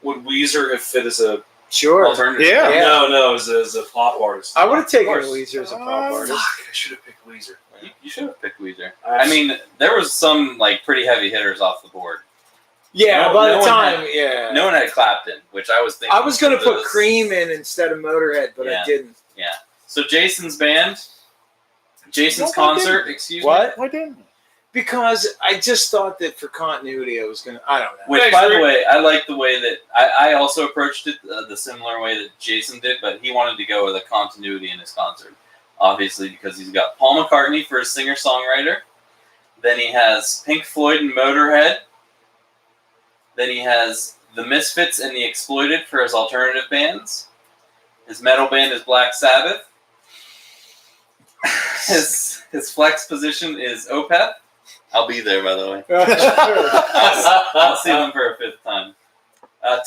Would Weezer have fit as a Sure. Alternative. Yeah. Yeah. no as a pop artist? I would have taken Of course. Weezer as a pop Oh, artist. Fuck, I should have picked Weezer. You should have picked Weezer. I mean, there was some like pretty heavy hitters off the board. Yeah, No- by no the one time, had- yeah. No one had Clapton, which I was thinking. I was going to put those- Cream in instead of Motorhead, but Yeah. I didn't. So Jason's band, Jason's No, I concert. didn't. Excuse What? Why didn't you? Because I just thought that for continuity, I was going to, I don't know. me. Which, Thanks, by the Rick. way, I like the way that I also approached it the similar way that Jason did, but he wanted to go with a continuity in his concert. Obviously, because he's got Paul McCartney for his singer-songwriter. Then he has Pink Floyd and Motorhead. Then he has The Misfits and The Exploited for his alternative bands. His metal band is Black Sabbath. His flex position is Opeth. I'll be there, by the way. I'll see them for a 5th time.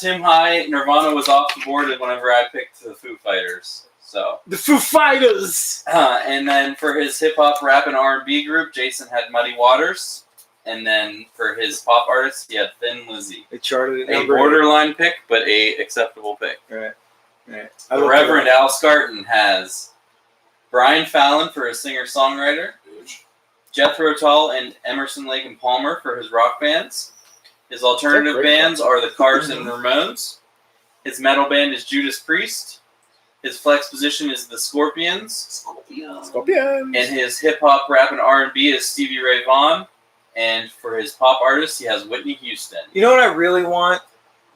Tim High, Nirvana was off the board whenever I picked the Foo Fighters. So, The Foo Fighters! and then for his hip hop, rap, and R&B group, Jason had Muddy Waters. And then for his pop artist, he had Thin Lizzy. They charted at A number borderline pick, but a acceptable pick. 8. Right. The Reverend Al Scarton has Brian Fallon for his singer-songwriter, Jethro Tull and Emerson, Lake and Palmer for his rock bands. His alternative great bands are the Cars and Ramones. His metal band is Judas Priest. His flex position is the Scorpions. Scorpions. And his hip-hop, rap, and R&B is Stevie Ray Vaughan. And for his pop artist, he has Whitney Houston. You know what I really want?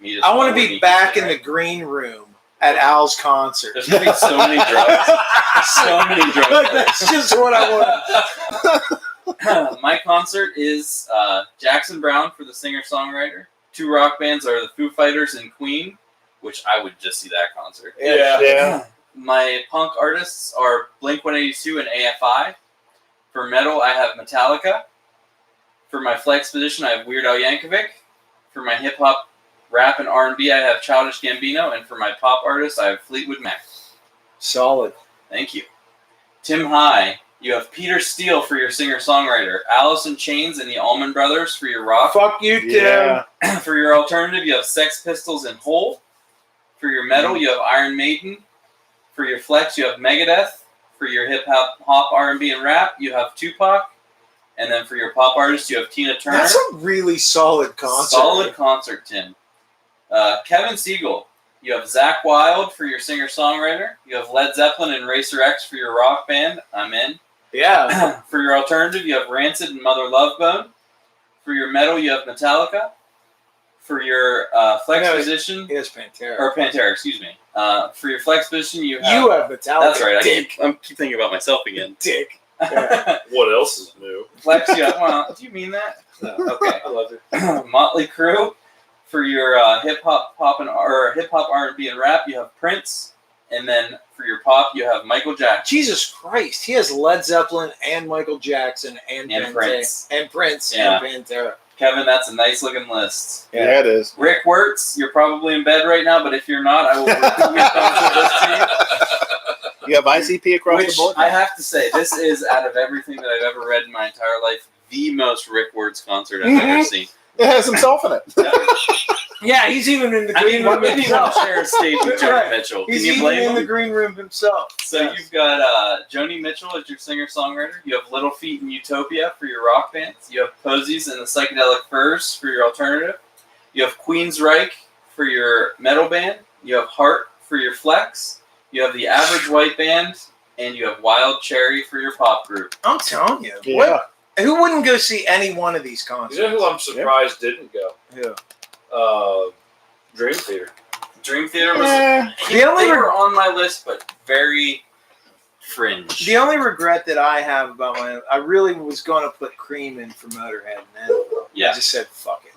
Me to I want to Whitney be back Houston, in the green room at Al's concert. There's going to be so many drugs. So many drugs. That's just what I want. My concert is Jackson Browne for the singer-songwriter. 2 rock bands are the Foo Fighters and Queen, which I would just see that concert. Yeah. Yeah. My punk artists are Blink-182 and AFI. For metal, I have Metallica. For my flex position, I have Weird Al Yankovic. For my hip-hop, rap, and R&B, I have Childish Gambino. And for my pop artist, I have Fleetwood Mac. Solid. Thank you. Tim High, you have Peter Steele for your singer-songwriter. Alice in Chains and the Allman Brothers for your rock. Fuck you, Tim. Yeah. For your alternative, you have Sex Pistols and Hole. For your metal, you have Iron Maiden. For your flex, you have Megadeth. For your hip-hop, R&B, and rap, you have Tupac. And then for your pop artist, you have Tina Turner. That's a really solid concert. Solid concert, Tim. Kevin Siegel, you have Zach Wilde for your singer-songwriter. You have Led Zeppelin and Racer X for your rock band. I'm in. Yeah. For your alternative, you have Rancid and Mother Love Bone. For your metal, you have Metallica. For your flex No, position, Yes, Pantera. or Pantera, excuse me. For your flex position, you have. You have Metallica. That's right. Dick. I keep thinking about myself again. Dick. What else is new? Flex, you have. Well, do you mean that? No. Okay. I love it. Motley Crue. For your hip hop, R&B, and rap, you have Prince. And then for your pop, you have Michael Jackson. Jesus Christ. He has Led Zeppelin and Michael Jackson and And Pantera. Prince. And Prince Yeah. and Pantera. Kevin, that's a nice looking list. Yeah, it is. Rick Wirtz, you're probably in bed right now, but if you're not, I will repeat your concert list to you. You have ICP across Which the board. I have to say, this is out of everything that I've ever read in my entire life, the most Rick Wirtz concert I've ever seen. It has himself in it. Yeah, he's even in the I green mean, what room made me want himself. to share a stage with Joni Right. Mitchell? Can He's you even blame in the him? green room himself. So Yes. you've got Joni Mitchell as your singer-songwriter. You have Little Feat and Utopia for your rock bands. You have Posies and the Psychedelic Furs for your alternative. You have Queensryche for your metal band. You have Heart for your flex. You have the Average White Band. And you have Wild Cherry for your pop group. I'm telling you. Yeah. What, who wouldn't go see any one of these You concerts? know who I'm surprised didn't go? Yeah. Dream Theater. Dream Theater was... Eh, The only they were on my list, but very fringe. The only regret that I have about I really was going to put cream in for Motorhead, and then Yeah. I just said fuck it.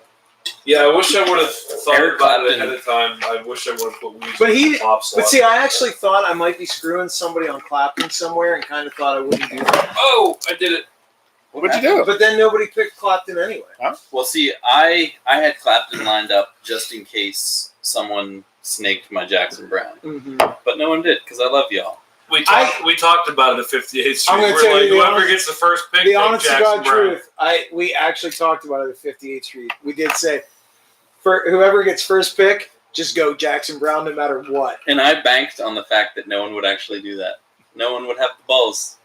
Yeah, I wish I would have thought Eric about it Clapton. ahead of time. I wish I would have put Weezer But he- in the top slot. But see, I actually thought I might be screwing somebody on Clapton somewhere, and kind of thought I wouldn't do that. Oh, I did it. What'd you do? But then nobody picked Clapton anyway. Well, see, I had Clapton lined up just in case someone snaked my Jackson Brown, Mm-hmm. but no one did because I love y'all. We talked about it at 58th Street. I'm gonna We're tell like, you the whoever honest- gets the first pick, The take honest to Jackson God Brown. truth, we actually talked about it at 58th Street. We did say, for whoever gets first pick, just go Jackson Brown no matter what. And I banked on the fact that no one would actually do that. No one would have the balls.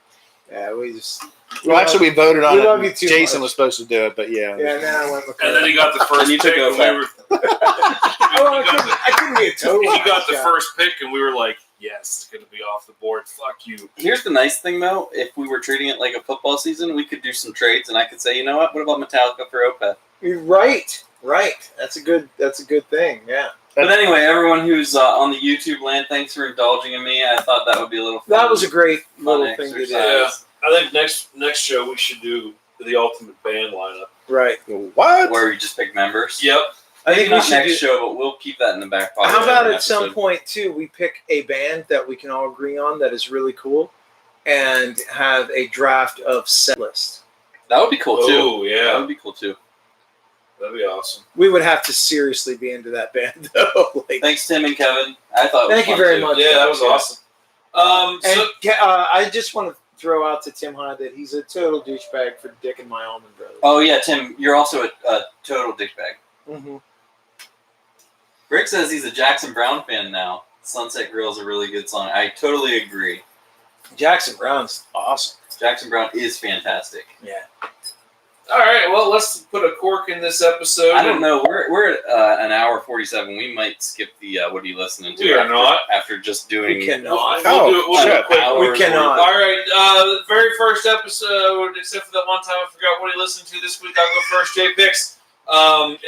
Yeah, we just. Well, actually, we voted on we love you it. too Jason much. was supposed to do it, but yeah. Yeah, then I went And then he got the And first you pick. took And Opeth. we were, Oh, I couldn't be a total. he got the shot. first pick, and we were like, yes, it's going to be off the board. Fuck you. Here's the nice thing, though. If we were treating it like a football season, we could do some trades, and I could say, you know what? What about Metallica for Opeth? You're right. That's a good thing. Yeah. But anyway, everyone who's on the YouTube land, thanks for indulging in me. I thought that would be a little fun. That was a great fun little thing to exercise. do. Yeah. I think next show we should do the ultimate band lineup. Right. What? Where we just pick members. Yep. I think we not should next do. show, but we'll keep that in the back pocket. How about for an at some episode. point too, we pick a band that we can all agree on that is really cool, and have a draft of set list. That would be cool too. Oh, That yeah. would be cool too. That'd be awesome. We would have to seriously be into that band though. Like, Thanks, Tim and Kevin. I thought. It was Thank you fun, very too. much. Yeah, that was awesome. and So, I just want to throw out to Tim Hyde that he's a total douchebag for dicking my almond brothers. Oh yeah, Tim, you're also a total dickbag. Mm-hmm. Rick says he's a Jackson Brown fan now. Sunset Grill is a really good song. I totally agree. Jackson Brown's awesome. Jackson Brown is fantastic. Yeah. all right, well, let's put a cork in this episode. I don't know. We're at an hour 47. We might skip the what are you listening to? We are after, not. after just doing. We cannot. We'll do it. We'll do shit. it quick. Hour We and cannot. All right, very first episode, except for that one time I forgot what he listened to this week. I'll go first. Jay picks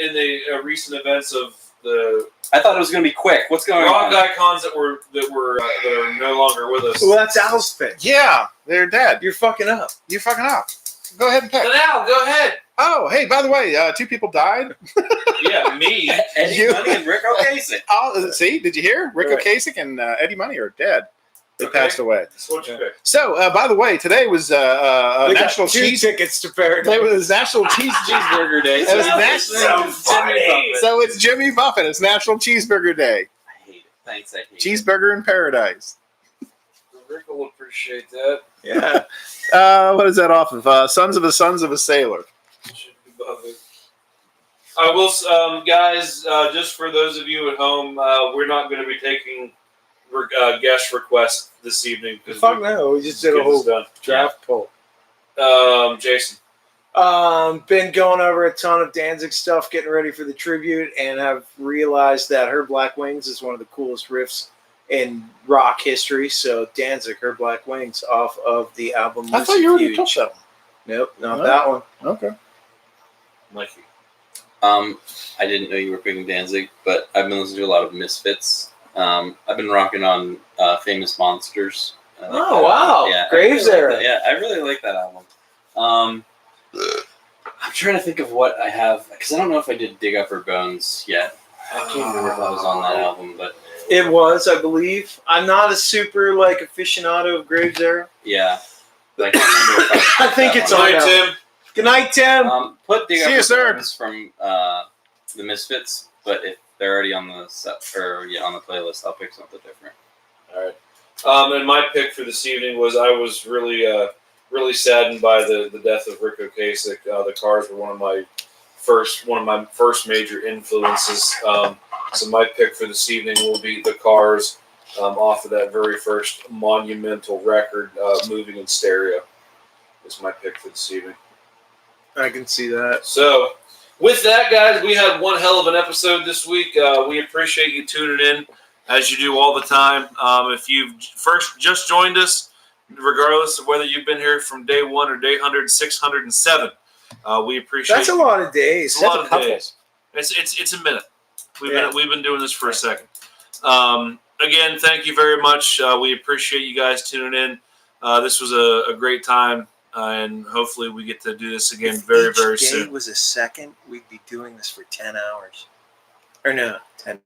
in the recent events of the I thought it was going to be quick. What's going rock on? icons that are no longer with us. Well, that's Al's pick. Yeah, they're dead. You're fucking up. You're fucking up. Go ahead and pick. So now, go ahead. Oh, hey, by the way, 2 people died. Yeah, me. Eddie You- Money and Rick Ocasek. Oh, see, did you hear? Rick Right. Ocasek and Eddie Money are dead. They Okay. passed away. That's what you pick. So, by the way, today was They got National 2 Cheese. tickets to Paradise. It was National Cheese. Cheeseburger Day. It was now next- it's so Jimmy funny. Buffett. So it's Jimmy Buffett. It's National Cheeseburger Day. I hate it. Thanks, I hate it. Cheeseburger in paradise. Rick will appreciate that. Yeah. What is that off of? Sons of a Sailor. Should be above it. I will, guys. Just for those of you at home, we're not going to be taking guest requests this evening because Fuck no. We just did a whole done. draft poll. Jason. Been going over a ton of Danzig stuff, getting ready for the tribute, and have realized that Her Black Wings is one of the coolest riffs in rock history. So Danzig, Her Black Wings, off of the album. I thought you already Lucifuge. took that Nope, not No? that one. one. Okay. Mikey. I didn't know you were picking Danzig, but I've been listening to a lot of Misfits. I've been rocking on Famous Monsters. I like Oh, that wow. album. Yeah, Graves I really era. like that. Yeah, I really like that album. I'm trying to think of what I have because I don't know if I did Dig Up Her Bones yet. I can't remember if I was on that album, but It was, I believe. I'm not a super aficionado of Graves era. yeah. But I can't remember if I think it's Good on night, that Tim. Good night, Tim. Put Dig Up See Her you, sir. Bones from the Misfits, but if they're already on the on the playlist, I'll pick something different. All right. And my pick for this evening was I was really saddened by the death of Rick Ocasek. The Cars were one of my first major influences. So my pick for this evening will be the Cars, off of that very first monumental record, Moving in Stereo. Is my pick for this evening. I can see that. So, with that, guys, we had one hell of an episode this week. We appreciate you tuning in, as you do all the time. If you've first just joined us, regardless of whether you've been here from day 1 or day 100, 607, we appreciate. That's a lot of days. It's a lot That's a of couple. days. It's a minute. Yeah. We've been doing this for a second. Again, thank you very much. We appreciate you guys tuning in. This was a great time, and hopefully we get to do this again very, very If each day soon. was a second, we'd be doing this for 10 hours. Or no, 10